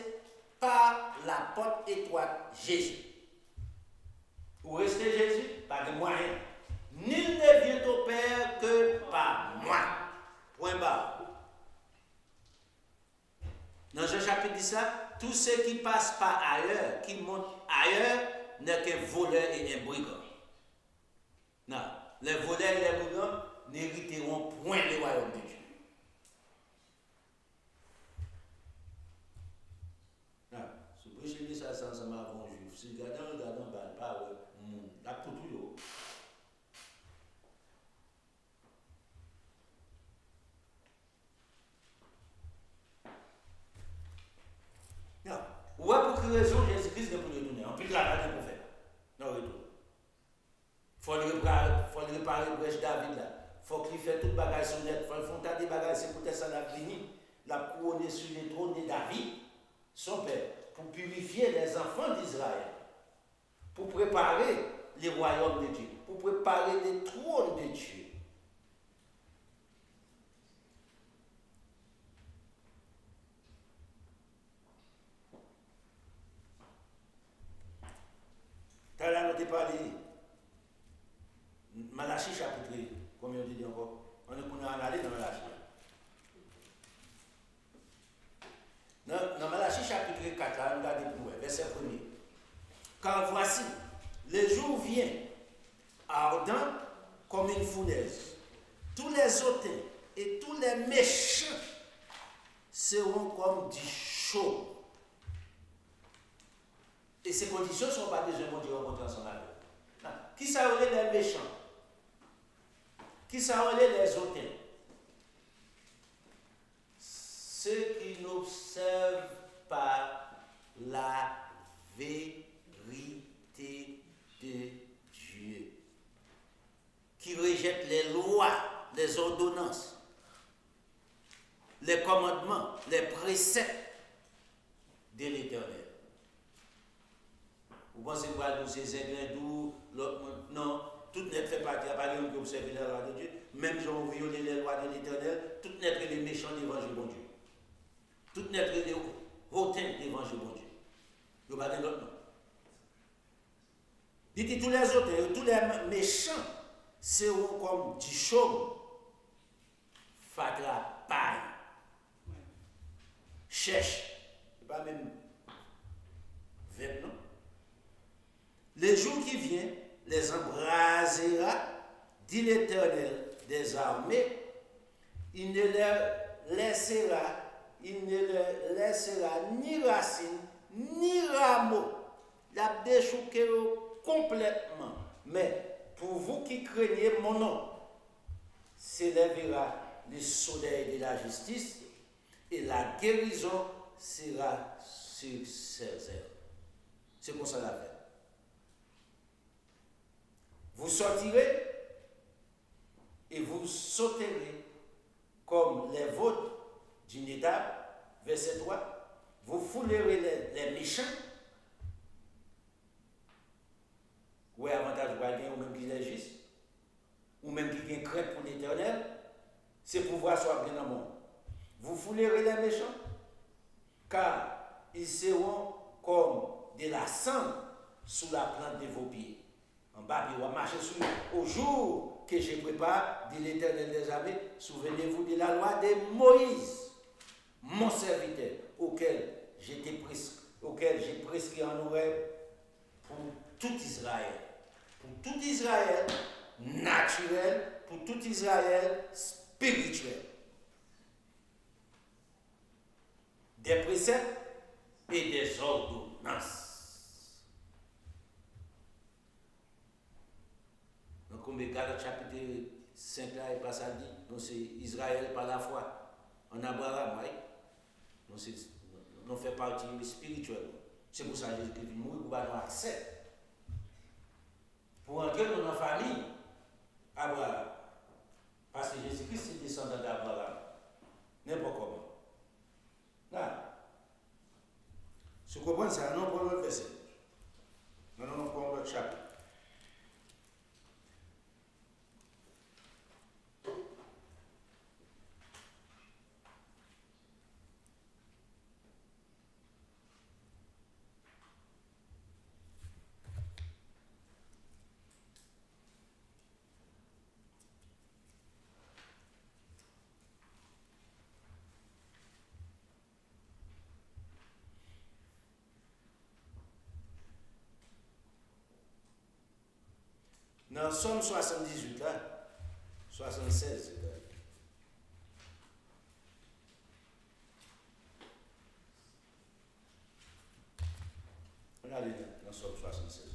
par la porte étroite Jésus. Où rester Jésus? Pas de moyen. Nul ne vient au Père que par moi. Point barre. Dans Jean chapitre 10, tous ceux qui passent par ailleurs, qui montent ailleurs, n'est qu'un voleur et un brigand. Non, les voleurs et les brigands n'hériteront point le royaume de Dieu. Non, si vous prêchez ça ensemble avant juif, si vous regardez, pas la poutou. Non. Ouais, pour quelle raison Jésus-Christ n'est pas retourné? En plus de la radio pour faire. Non, retour. Il faut le réparer le brèche David là. Il faut qu'il fasse toute bagage sonnette. Il faut le faire tas de bagages. C'est peut-être ça la fini. La couronne sur les trônes de David, son père, pour purifier les enfants d'Israël. Pour préparer les royaumes de Dieu. Pour préparer les trônes de Dieu. T'as là, on t'a parlé. Malachie chapitre, combien on dit encore? On est allé dans Malachie. Dans Malachie chapitre 4, là, on regarde plus, verset 1er. Car voici, le jour vient, ardent comme une fournaise. Tous les hautains et tous les méchants seront comme du chaud. Et ces conditions ne sont pas déjà bon Dieu rencontrer ensemble avec. Qui ça aurait les méchants? Qui ça aurait les hautains? Ceux qui n'observent pas la vérité de Dieu. Qui rejettent les lois, les ordonnances, les commandements, les préceptes de l'Éternel. Vous pensez quoi de ces aigles doux? Non, tout n'est fait partie, il n'y a pas de qui observe les lois de Dieu. Même si on viole les lois de l'Éternel, tout n'est que les méchants devant le bon Dieu. Tout n'est que les hautains devant le bon Dieu. Il n'y a pas de l'autre nom. Dites tous les autres, tous les méchants seront comme du chaume, fatra paille. Cherche, pas même vêtements. Non? Le jour qui vient, les embrasera, dit l'Éternel des armées, il ne leur laissera ni racine, ni rameau. La déchouqué complètement. Mais pour vous qui craignez mon nom, s'élèvera le soleil de la justice et la guérison sera sur ses ailes. C'est comme ça la fait. Vous sortirez et vous sauterez comme les vôtres d'une étape, verset 3. Vous foulerez les méchants. Ou avantage pour quelqu'un, ou même qui est juste, ou même qui a une crainte pour l'Éternel, c'est pouvoir soit bien dans le monde. Vous foulerez les méchants, car ils seront comme de la cendre sous la plante de vos pieds. En bas, il va marcher au jour que je prépare, dit l'Éternel des armées. Souvenez-vous de la loi de Moïse, mon serviteur, auquel j'ai prescrit en oreille pour tout Israël. Pour tout Israël naturel, pour tout Israël spirituel. Des préceptes et des ordonnances. Donc, comme Galates chapitre 5 là, il passe à dire, donc c'est Israël par la foi. En Abraham, oui. Donc, nous fait partie spirituelle. C'est pour ça que Jésus-Christ est mourir pour avoir accès. Pour entrer dans la famille, Abraham. Parce que Jésus-Christ est descendant d'Abraham. N'importe comment. Là. Si vous comprenez ça, non, pour l'autre verset. Non, pour l'autre chapitre. Dans Somme 78, là, 76, là. Regardez dans Somme 76.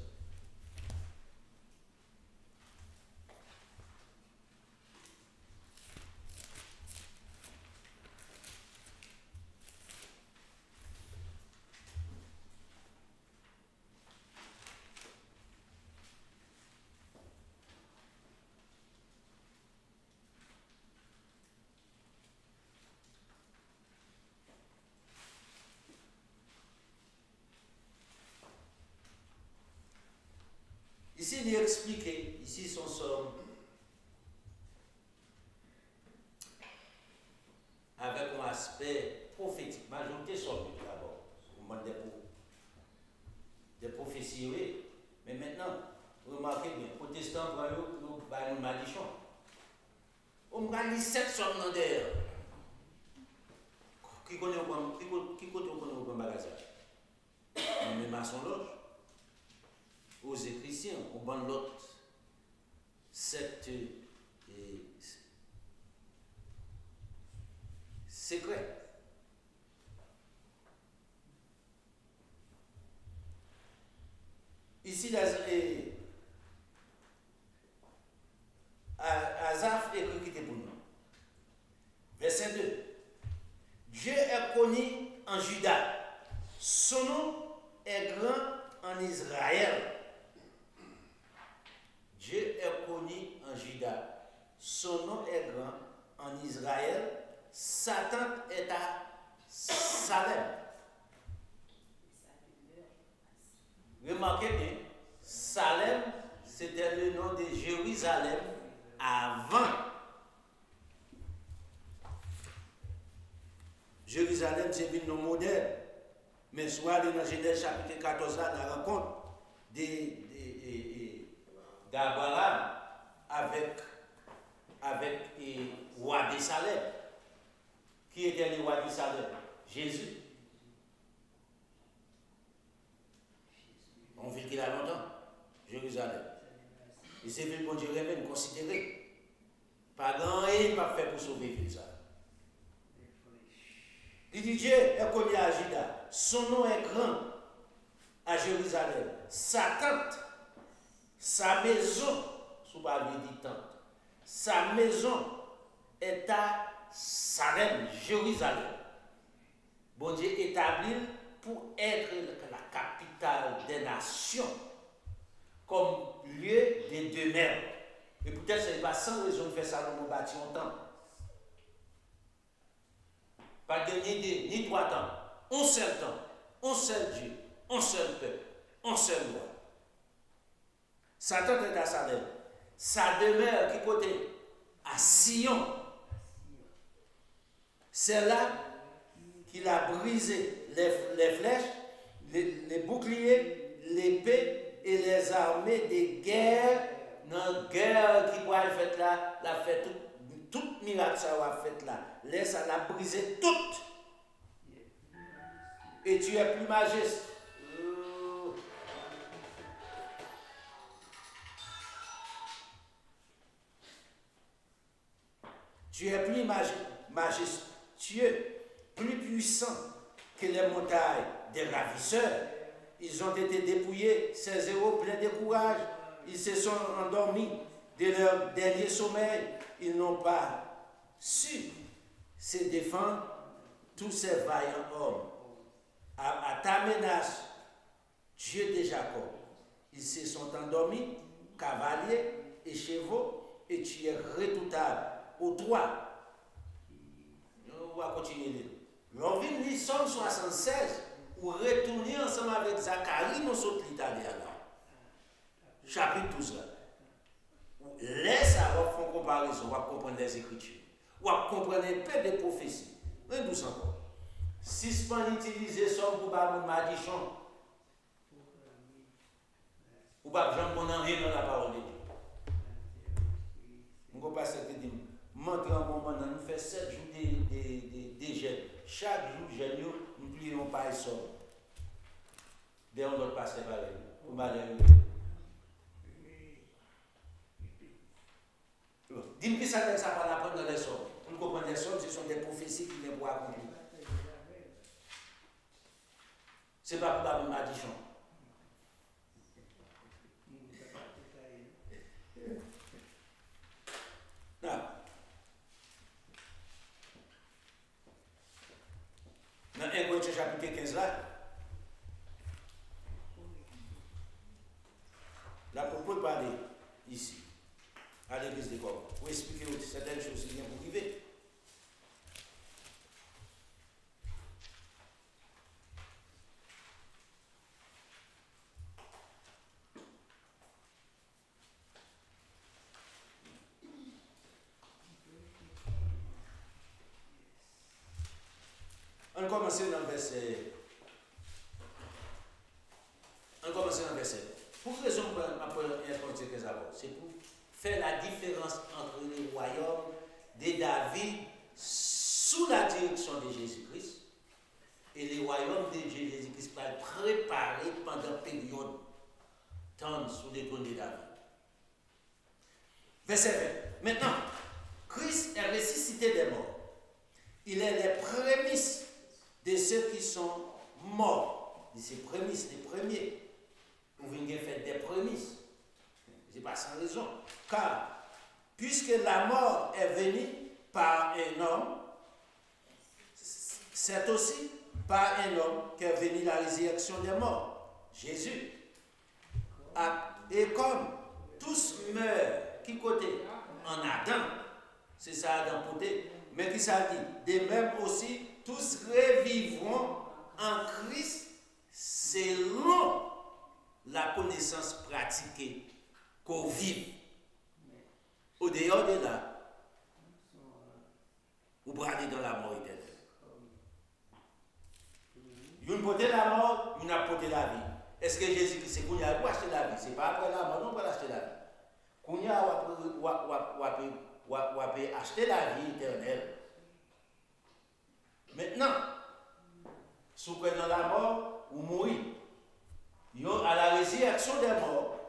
Ici, il est expliqué, ici, son somme, avec un aspect prophétique. Majorité somme, d'abord. On demande des prophéties, oui. Mais maintenant, vous remarquez bien, les protestants, nous malichons. On a mis 7 sommes dans d'ailleurs. Qui connaît au bon magasin? On met maçon loge. Aux chrétiens, on ban l'autre secte secret. Ici, Asaph écrit qui était pour nous. Verset 2. Dieu est connu en Juda. Son nom est grand en Israël. Dieu est connu en Juda. Son nom est grand en Israël. Satan est à Salem. Remarquez bien, Salem, c'était le nom de Jérusalem avant. Jérusalem, c'est un nom moderne. Mais soit dans Genèse chapitre 14, là, la rencontre d'Abraham avec Qui était le roi d'Israël? Jésus. On vit qu'il a longtemps, Jérusalem. Et c'est ville que Dieu remet considéré. Pas grand et pas fait pour sauver ville ça. Il dit Dieu est connu à Juda. Son nom est grand à Jérusalem. Sa tente, sa maison, sous pas lui dit tente, sa maison est à Salem, Jérusalem. Bon Dieu établi pour être la capitale des nations, comme lieu de demeure. Et peut-être ce n'est pas sans raison de faire Salomon bâtir un temple. Pas de ni 3 temps, un seul temps, un seul Dieu, un seul peuple, un seul roi. Satan est à Salem. Sa demeure qui côté à Sion. C'est là qu'il a brisé les flèches, les boucliers, l'épée et les armées des guerres. Dans la guerre qui va faire là, la fait tout miracle ça va fait là. Laisse à la briser toute. Et tu es plus majesté. Tu es plus majestueux, plus puissant que les montagnes des ravisseurs. Ils ont été dépouillés, ces héros pleins de courage. Ils se sont endormis de leur dernier sommeil. Ils n'ont pas su se défendre, tous ces vaillants hommes. À ta menace, Dieu de Jacob, ils se sont endormis, cavaliers et chevaux, et tu es redoutable. Au droit, on va continuer. L'on vit le Somme 76, ou retourner ensemble avec Zacharie, nous sommes l'Italie là. Chapitre 12 là. Laisse avoir faire comparaison, on va comprendre les Écritures. On va comprendre un peu des prophéties. Mais nous encore. Si ce pas utiliser Somme pour pas mon madichon, ou pas jamais qu'on rien dans la parole de Dieu. On va passer te dire. Montre un moment, nous faisons 7 jours de jeûne. Chaque jour, jeûne, nous plions pas les sommes. Dès on doit passer par là. Pour malheur. Dis-moi que ça va l'apprendre dans les sommes. Pour comprendre les sommes, ce sont des prophéties qui viennent pour accomplir. Ce n'est pas pour la même addition. Non. Dans 1 Corinthiens chapitre 15 là, l'apôtre parler ici, à l'église de Corinthe, pour expliquer certaines choses qui viennent pour arriver. On commence dans le verset. Pour raison c'est pour faire la différence entre les royaumes de David sous la direction de Jésus-Christ et les royaumes de Jésus-Christ préparés pendant la période temps sous les trônes de David. Verset 20. Maintenant, Christ est ressuscité des morts. Il est les prémices de ceux qui sont morts. C'est prémices, les premiers. Vous venez faire des prémices. Ce n'est pas sans raison. Car, puisque la mort est venue par un homme, c'est aussi par un homme qu'est venue la résurrection des morts, Jésus. Et comme tous meurent, qui côté? En Adam. C'est ça Adam côté. Mais qui ça dit? De même aussi, tous revivront en Christ selon la connaissance pratiquée qu'on vit. Au dehors de là, vous bradez dans la mort éternelle. Une portée la mort, une a porté la vie. Est-ce que Jésus c'est qu'on a pour acheter la vie? C'est pas après la mort, non, pas acheter la vie. Qu'on a acheter la vie éternelle. Maintenant, si vous prenez la mort, vous mourrez. À la résurrection des morts,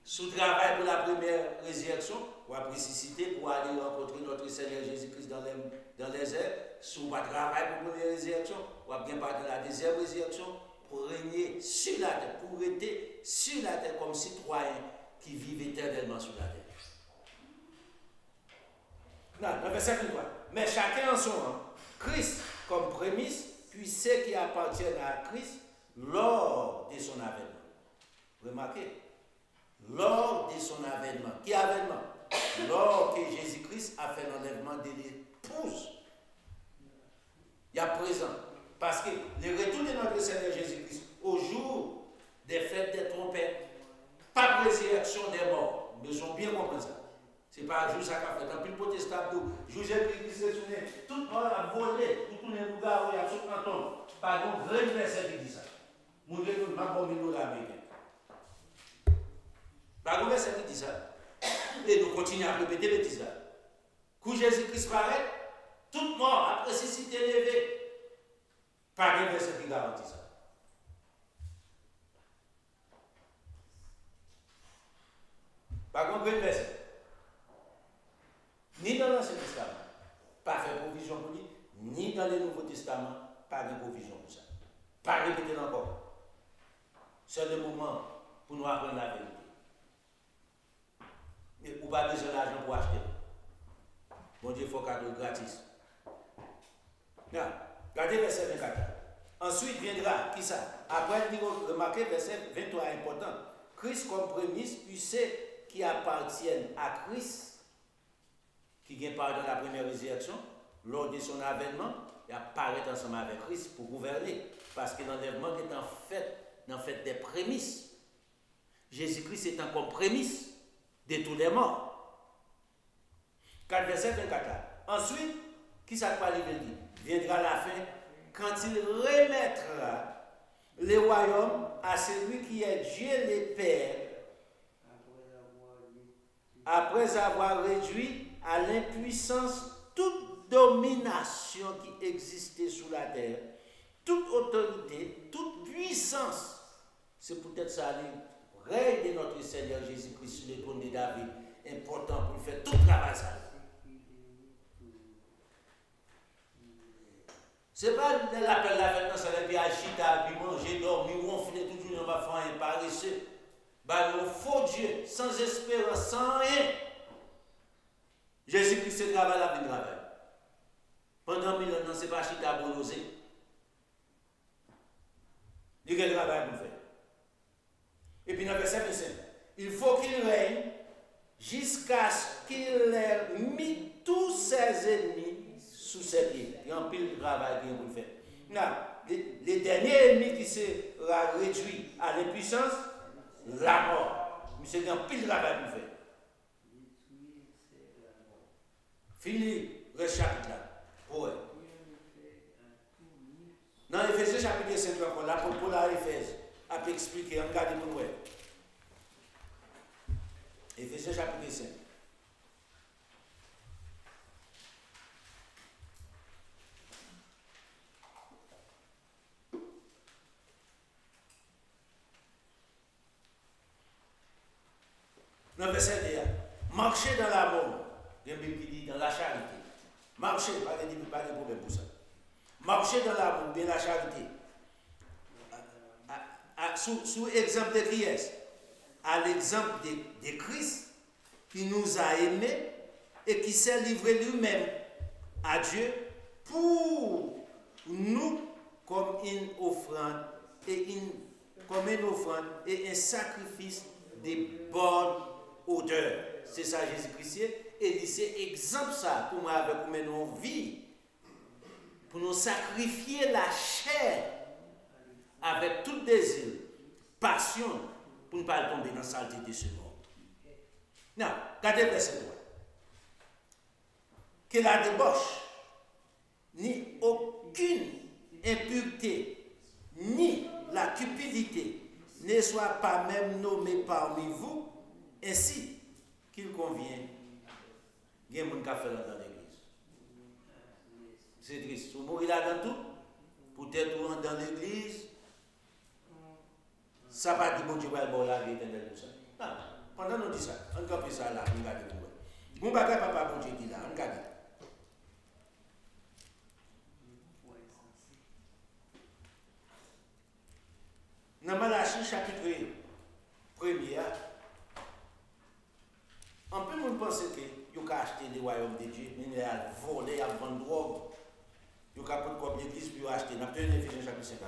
sous travail pour la première résurrection, ou à ressusciter pour aller rencontrer notre Seigneur Jésus-Christ dans les airs, sous votre travail pour la première résurrection, ou à bien partir de la deuxième résurrection, pour régner sur la terre, pour rester sur la terre comme citoyens qui vivent éternellement sur la terre. Non, le verset 3. Mais chacun en son rang, Christ comme prémisse, puis ceux qui appartiennent à Christ lors de son avènement. Remarquez, lors de son avènement. Qui avènement? Lors que Jésus-Christ a fait l'enlèvement de l'épouse. Il y a présent. Parce que le retour de notre Seigneur Jésus-Christ, au jour des fêtes des trompettes, pas de résurrection des morts. Nous devons bien comprendre ça. Ce n'est pas un jour ça qu'a fait. Dans le protestant, Jésus-Christ s'est souvenu, tout le monde a volé, tout le monde a volé, tout le monde. Par contre, vrai verset qui dit ça. Nous devons pas comme nous l'américain. Par contre, verset qui dit ça. Et nous continuons à répéter le dit ça. Quand Jésus-Christ paraît, tout mort a ressuscité levé. Par un verset qui garantit ça. Par contre, un verset. Ni dans l'Ancien Testament, pas fait provision pour lui, ni dans le Nouveau Testament, pas de provision pour ça. Pas répéter encore. C'est le moment pour nous apprendre la vérité. Mais vous n'avez pas besoin d'argent pour acheter. Mon Dieu, il faut cadeau gratis. Non, regardez verset 24. Ensuite viendra, qui ça? Après, remarquez verset 23 important. Christ comme prémisse, puis ceux qui appartiennent à Christ, qui vient par de la première résurrection, lors de son avènement, il apparaît ensemble avec Christ pour gouverner. Parce que l'enlèvement est en fait des prémices. Jésus-Christ est encore prémisse de tous les morts. 4 verset 24. Ensuite, qui ça va arriver? Viendra la fin quand il remettra le royaume à celui qui est Dieu le Père, après avoir réduit à l'impuissance toute domination qui existait sous la terre, toute autorité, toute puissance. C'est peut-être ça le règne de notre Seigneur Jésus-Christ sur le trône de David, important pour faire tout le travail ça. C'est pas l'appel la fête dans ça, puis agita, puis manger, dormir, ronfler, toujours on va faire un paresseux. Bah, un faux Dieu, sans espérance, sans rien. Jésus-Christ se travaille la vie de travail. Pendant 1000 ans, ce n'est pas chita bonosé. Il y a un travail pour faire. Et puis dans le verset 25, il faut qu'il règne jusqu'à ce qu'il ait mis tous ses ennemis sous ses pieds. Il y a un pile de travail qu'il faut faire. Non, les derniers ennemis qui sera réduit à l'impuissance, la mort. Mais c'est un pile de travail pour faire. Fini le chapitre là. Ouais. Dans Éphésiens chapitre 5, l'apôtre Paul à Éphèse a pu expliquer, regardez pour nous. Éphésiens chapitre 5. Dans le verset 2, marchez dans l'amour. Il y a une Bible qui dit dans la charité. Marchez, pas de problème pour ça. Marchez dans l'amour, bien la charité. Sous exemple de qui est-ce? À l'exemple de Christ qui nous a aimés et qui s'est livré lui-même à Dieu pour nous comme une offrande et un sacrifice de bonne odeur. C'est ça Jésus-Christ. Et c'est exemple ça pour moi avec nous vie, pour nous sacrifier la chair avec tout désir, passion, pour ne pas tomber dans la saleté de ce monde. Non, regardez le verset 3. Que la débauche, ni aucune impureté, ni la cupidité ne soit pas même nommée parmi vous, ainsi qu'il convient. Il y a des gens qui font dans l'église. C'est triste. Vous mourrez là dans tout, peut-être dans l'église, ça va dire bon Dieu va bon la vie éternelle pour ça. Non, pendant nous dit ça, on campe ça là, on regarde pour vous. Mon bagage papa bon Dieu qui là, on regarde. Dans Malachie chapitre 1er, on peut nous penser que vous avez acheté des royaumes de Dieu, mais vous avez volé, vous avez vendu drogue. Vous avez pris comme l'église puis vous avez acheté. Nous avons tenu Éphésiens chapitre 5.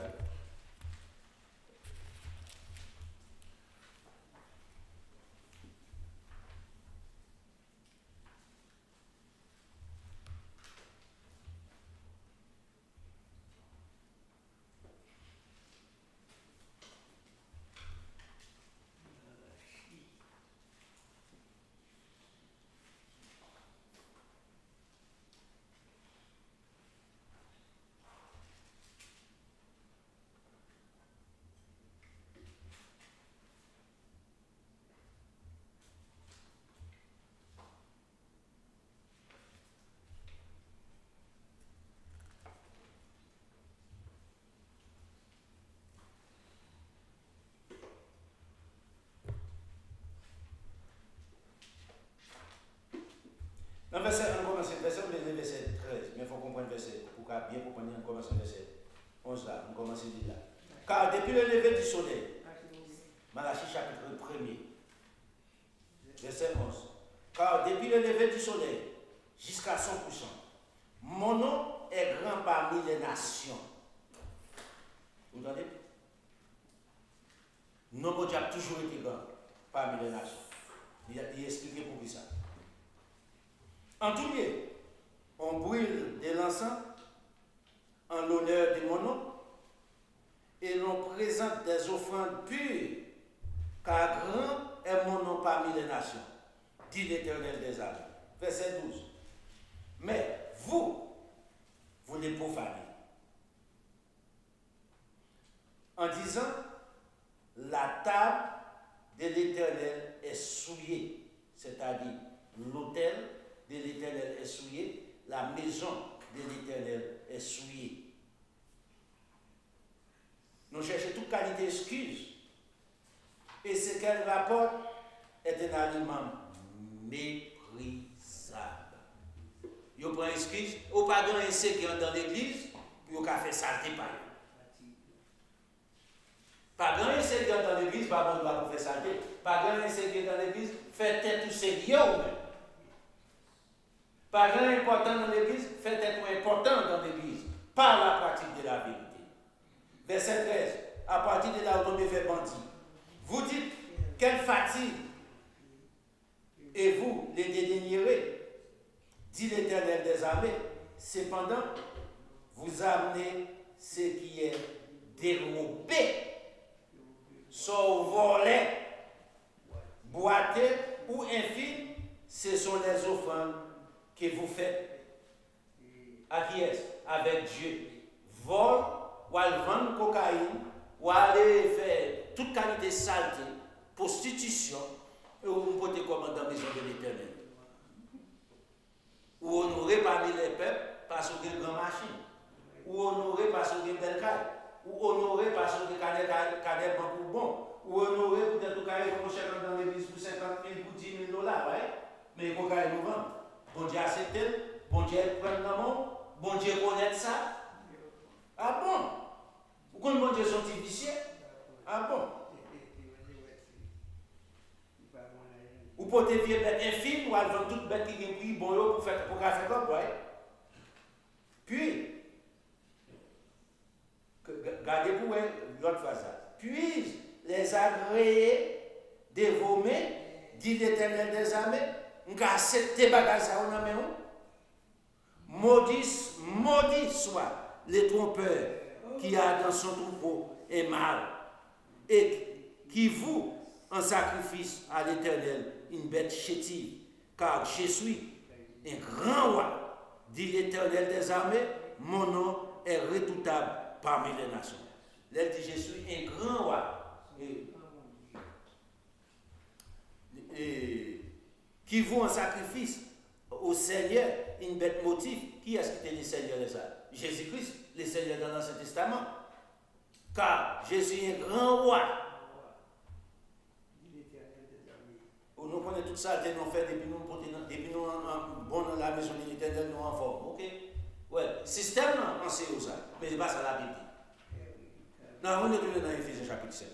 Dans le verset, on commence le verset 13, mais il faut comprendre le verset, pour bien comprendre, on commence le verset 11 là, on commence là. Car depuis le lever du soleil, Malachie chapitre 1er, verset 11, car depuis le lever du soleil jusqu'à son couchant, mon nom est grand parmi les nations. Vous entendez? Nom de Dieu a toujours été grand parmi les nations. Il a expliqué pour ça. En tout lieu, on brûle de l'encens en l'honneur de mon nom et l'on présente des offrandes pures, car grand est mon nom parmi les nations, dit l'Éternel des armées. Verset 12. Mais vous les profanez, en disant, la table de l'Éternel est souillée, c'est-à-dire l'autel de l'Éternel est souillé, la maison de l'Éternel est souillée. Nous cherchons toute qualité d'excuse. Et ce qu'elle rapporte est un aliment méprisable. Vous prenez excuse, ou pardon, un ceux qui sont dans l'église, puis vous avez fait saleté par eux. Pas grand ceux qui sont dans l'église, pas bon pour faire saleté. Pas grand ceux qui sont dans l'église, faites tête tous ces lieux. Pas grand important dans l'église, faites être important dans l'église, par la pratique de la vérité. Verset 13, à partir de là où on fait bandit. Vous dites, quelle fatigue, et vous les dédaignerez, dit l'Éternel des armées. Cependant, vous amenez ce qui est dérobé, soit volé, boité ou infime, ce sont les offrandes que vous faites. À qui est-ce? Avec Dieu. Vol, ou aller vendre cocaïne, ou aller faire toute qualité de saleté, prostitution, et vous portez comme dans la maison de l'Éternel. Ou honorer parmi les peuples parce que vous avez une grande machine. Ou honorer parce que vous avez une belle caille. Ou honorer parce que vous avez des banques bon. Ou honorer peut-être que vous avez un chèque dans l'église pour 50 000 ou 10 000 $, ouais? Mais il faut qu'on nous vendre. Bon Dieu accepte, bon Dieu prend le nom, bon Dieu connaît ça. Ah bon? Vous connaissez bon Dieu sont vicieux? Ah bon? Ou pour te vieux bête infime, ou alors toute bête qui est pris, bon, pour faire comme quoi. Puis, gardez pour l'autre phrase. Puis, les agréés dévomés, dit l'Éternel des armées, on a accepté bagages ça, on a mis maudit soit les trompeurs qui a dans son troupeau et mal, et qui vous en sacrifice à l'Éternel une bête chétive, car je suis un grand roi, dit l'Éternel des armées, mon nom est redoutable parmi les nations. Elle dit, je suis un grand roi, et qui vous en sacrifice au Seigneur une bête motif. Qui est-ce qui était le Seigneur de ça? Jésus-Christ, le Seigneur dans l'Ancien Testament. Car Jésus est un grand roi. Nous connaissons tout ça, nous fait depuis nous bon dans la maison de l'Éternel, nous en forme. Ok? Ouais, système, non, on sait où ça. Mais c'est pas ça la Bible. Non, on est toujours dans Éphésiens chapitre 7.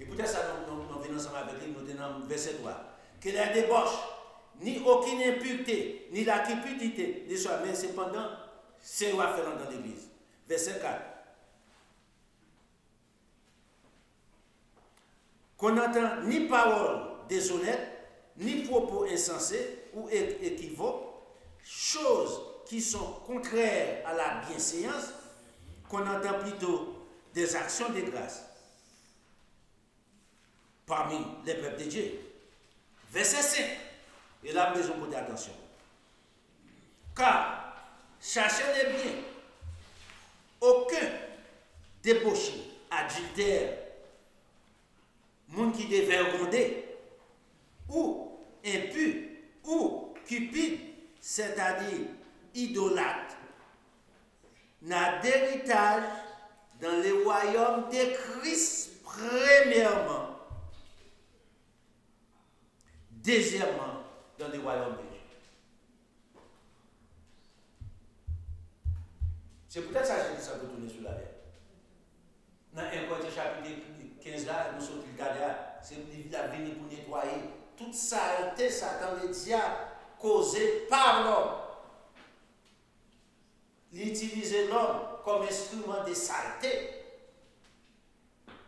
Et peut-être ça, nous venons ensemble avec lui, nous sommes dans verset 3. Que la débauche, ni aucune impureté, ni la cupidité ne soit, mais cependant, c'est roi faire dans l'église. Verset 4. Qu'on n'entend ni parole déshonnête, ni propos insensés ou équivoques, choses qui sont contraires à la bienséance, qu'on entend plutôt des actions de grâce parmi les peuples de Dieu. Verset 5. Et là, nous devons porter attention. Car, cherchez les biens, aucun débauché, adultère, monde qui dévergondé, ou impur, ou cupide, c'est-à-dire idolâtre, n'a d'héritage dans le royaume de Christ, premièrement. Deuxièmement, dans le royaume de Dieu. C'est peut-être ça que je dis ça pour tourner sur la terre. Dans 1 Corinthiens chapitre 15 là, nous sommes là, c'est la venue pour nettoyer toute saleté, Satan, le diable, causée par l'homme. Il utilise l'homme comme instrument de saleté.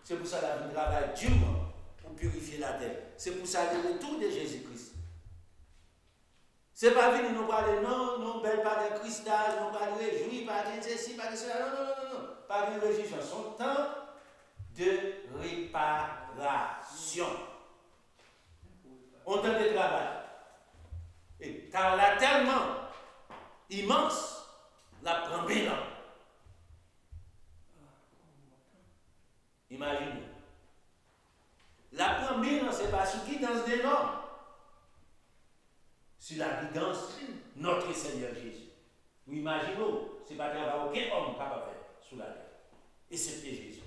C'est pour ça que la vie travaille durement pour purifier la terre. C'est pour ça le retour de Jésus-Christ. C'est pas venir nous parler, non, non, belle pas de cristal, non, pas de réjouir, pas de ceci, pas de cela, non, non, non, non, pas de réjouissance. Son temps de réparation. On temps de travail. Et car là, tellement immense, la prend bien. Imaginez. La prend bien, c'est pas sur guidance de l'homme. Sur la guidance de notre Seigneur Jésus. Vous imaginez, c'est pas qu'il n'y a aucun homme capable de faire sous la terre. Et c'était Jésus.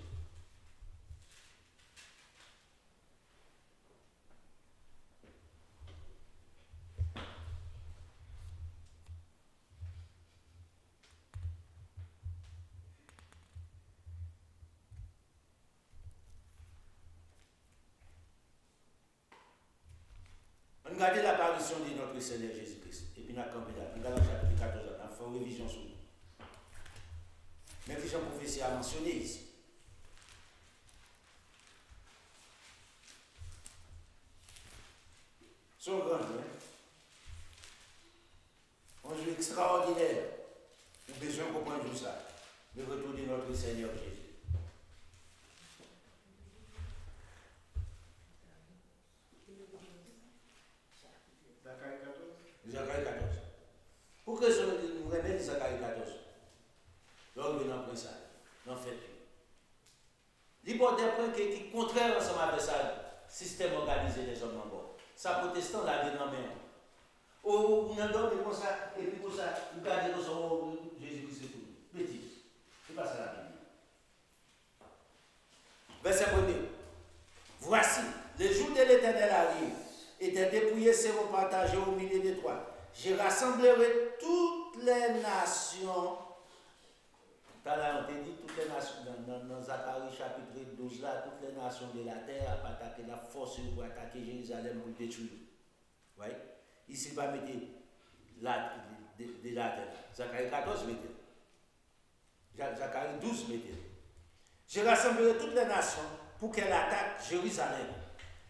Regardez l'apparition de notre Seigneur Jésus-Christ. Et puis, nous avons campé là. Nous avons chapitre 14, nous avons fait une révision sur nous. Mais que Jean-Prophétie a mentionné ici. Sont grands, hein? Un jour extraordinaire. Nous avons besoin de comprendre tout ça. Le retour de notre Seigneur Jésus. Zacharie 14. Pourquoi nous remettons Zacharie 14? Donc, nous avons pris ça. Nous avons fait. L'hypothèse qui est contraire ensemble avec ça, système organisé des hommes en bord. Ça, protestant, l'a dit dans main. Oh, on a dormi comme ça, et puis comme ça, vous gardez comme ça, oh, Jésus-Christ c'est tout. Bêtise. C'est pas ça la Bible. Verset 1er. Voici, le jour de l'Éternel arrive. Et tes dépouillés seront partagés au milieu de toi. Je rassemblerai toutes les nations. Là, on t'a dit toutes les nations, dans Zacharie chapitre 12, là, toutes les nations de la terre pour attaquer la force pour attaquer Jérusalem pour détruire. Oui? Ici, il va mettre de la terre. Zacharie 14, mettez. Zacharie 12, mettez. Je rassemblerai toutes les nations pour qu'elles attaquent Jérusalem.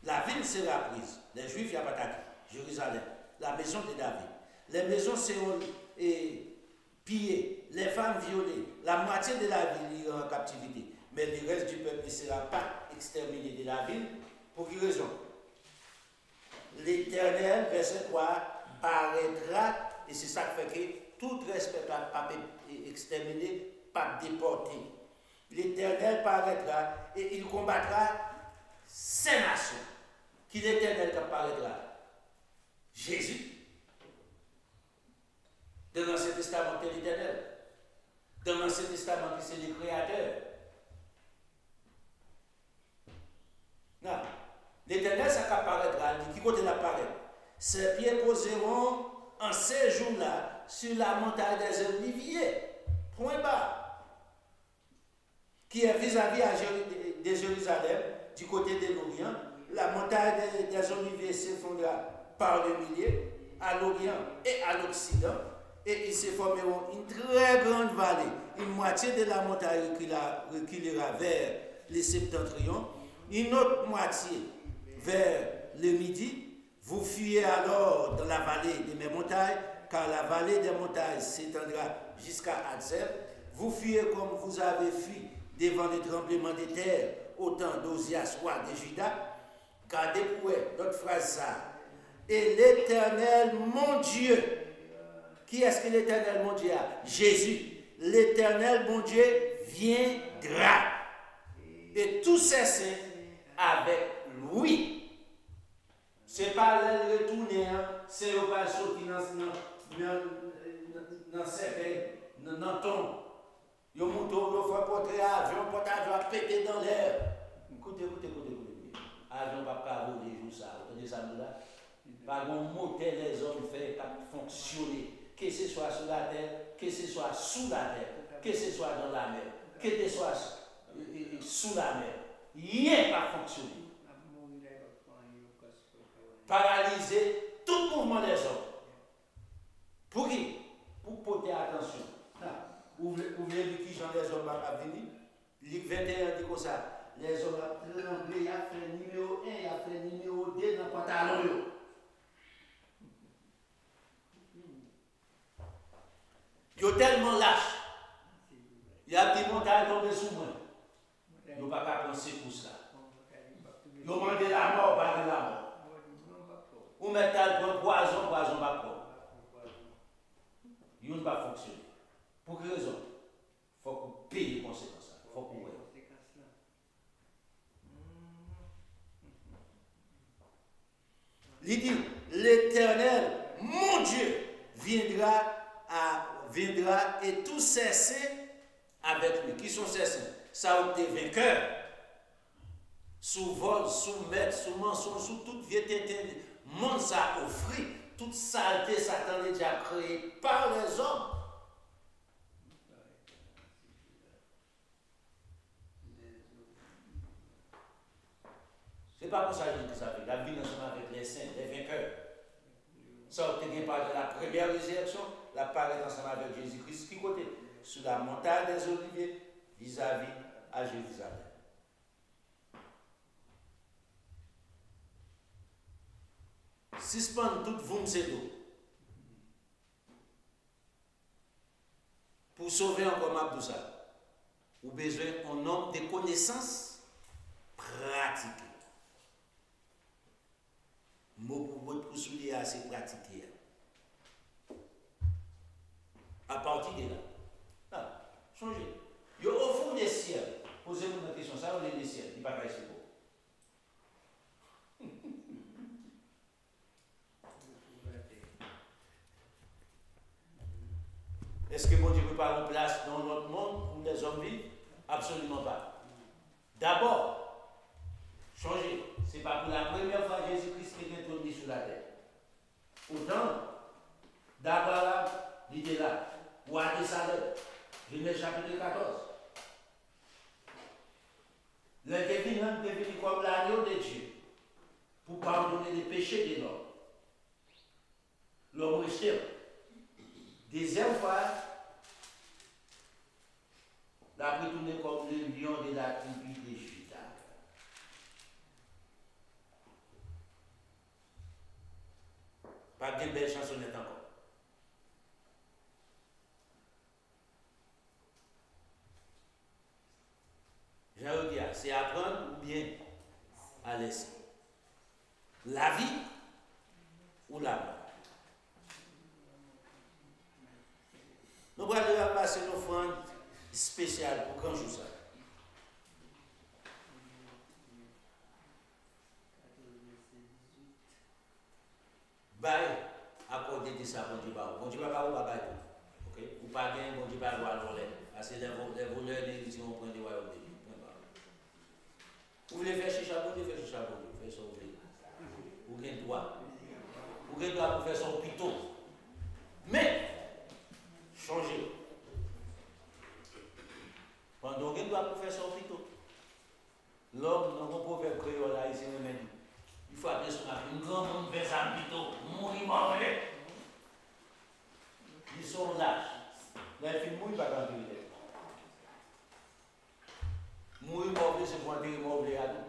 La ville sera prise. Les Juifs y ont attaqué. Jérusalem. La maison de David. Les maisons seront pillées. Les femmes violées. La moitié de la ville ira en captivité. Mais le reste du peuple ne sera pas exterminé de la ville. Pour quelle raison? L'Éternel, verset 3, paraîtra. Et c'est ça qui fait que tout respect pas exterminé, pas déporté. L'Éternel paraîtra et il combattra ces nations. Qui l'Éternel qui apparaîtra? Jésus. Dans l'Ancien Testament, c'est l'Éternel. Dans l'Ancien Testament, c'est le Créateur. Non. L'Éternel, ça apparaîtra. Qui côté l'apparaît? Ses pieds poseront en ces jours-là sur la montagne des Oliviers. Point bas. Qui est vis-à-vis de Jérusalem, du côté de l'Orient. La montagne des Oliviers s'effondra par le milieu, à l'Orient et à l'Occident. Et ils se formeront une très grande vallée. Une moitié de la montagne reculera vers le septentrion, une autre moitié vers le midi. Vous fuyez alors dans la vallée de mes montagnes, car la vallée des montagnes s'étendra jusqu'à Hadzer. Vous fuyez comme vous avez fui devant les tremblements de terre au temps d'Osias, roi de Juda. Gardez pour notre phrase ça. Et l'Éternel, mon Dieu, qui est-ce que l'Éternel, mon Dieu a? Jésus. L'Éternel, mon Dieu, viendra. Et tous ces saints avec lui. Ce n'est pas le retourner, c'est le pas sortir dans cercueil, dans ton. Yo mouton, yo fait porter avion, porter avion a pété dans l'air. Écoutez. Avion va pas voler jour ça. Vous entendez ça là? Par un moteur les hommes fait fonctionner. Que ce soit sur la terre, que ce soit sous la terre, que ce soit dans la mer, que ce soit sous la mer. Rien n'a pas fonctionné. Paralyser tout mouvement des hommes. Pour qui? Pour porter attention. Vous voulez dire qui les hommes vont venir? Ligue 21 dit comme ça. Les hommes ont tremblé, il a fait numéro 1, il a fait numéro 2 dans le pantalon. Ils sont tellement lâches. Il y a des montagnes tombées sous moi. Ils n'ont pas qu'à penser pour cela. Ils ont demandé la mort, pas de la mort. Ou mettre un poison va prendre. Ils ne va pas fonctionner. Pour quelle raison? Il faut qu'on paye les conséquences. Il faut qu'on paye. Il dit, l'Éternel, mon Dieu, viendra et tout cesser avec lui. Qui sont ces saints? Ça a été vainqueur. Sous vol, sous maître, sous mensonge, sous toute vieilleté, monde ça offert, toute saleté Satan a déjà créée par les hommes. C'est pas pour ça que ça fait. La vie ensemble avec les saints, les vainqueurs. Ça a été par de la première résurrection, la paraît ensemble avec Jésus-Christ, qui côté? Sur la montagne des Oliviers, vis-à-vis à Jérusalem. Suspendre toute vous d'eau. Pour sauver encore ma tout ça, vous avez besoin d'un nombre de connaissances pratiques. Mot pour votre soulier assez pratiqué. À partir de là, changez. Yo au fond des ciels, posez-vous une question, ça on est des ciels, il n'y a pas de rester beau. Est-ce que mon Dieu ne peut pas nous placer dans notre monde où les hommes vivent? Absolument pas. D'abord, changer. Ce n'est pas pour la première fois Jésus-Christ qui est introduit sur la terre. Autant, d'abord là, il était là. Roi de Salem, Genèse chapitre 14. Le devin est devenu comme l'agneau de Dieu pour pardonner les péchés de l'homme. L'homme resté. Deuxième fois, la retourné comme le lion de la tribu de Juda. Pas de belle chansonnette encore. Je veux dire, c'est apprendre ou bien à laisser. La vie ou la mort. Nous allons passer une offrande spéciale pour quand je ça. Bye, accorder côté ça, bon Dieu, bon Dieu, pas ou pas ok? Ou pas bien, bon Dieu, pas droit voler. Parce que les voleurs d'héritiers ont pris des royaumes de Dieu. Vous voulez faire chicha, bon Dieu, faire chicha, bon Dieu, faites ça, vous voulez. Vous avez droit. Vous avez droit pour faire son piton. Mais, changez. Pendant que vous avez droit pour faire son piton, l'homme, dans mon proverbe créole, là, ici, il faut appeler son affaire. Une grande monde fait ça, piton, mourir, manger. Ils sont lâches. Là, il fait mourir, pas quand il est. Mourir, mauvais, c'est pour enterrer mauvais à nous.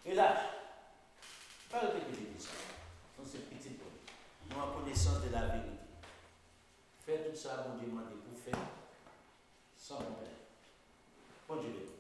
Et lâche. Pas le fait que j'ai dit ça. Donc, c'est petit peu. Nous avons connaissance de la vérité. Faites tout ça, mon Dieu, pour faire sans problème. Bon Dieu.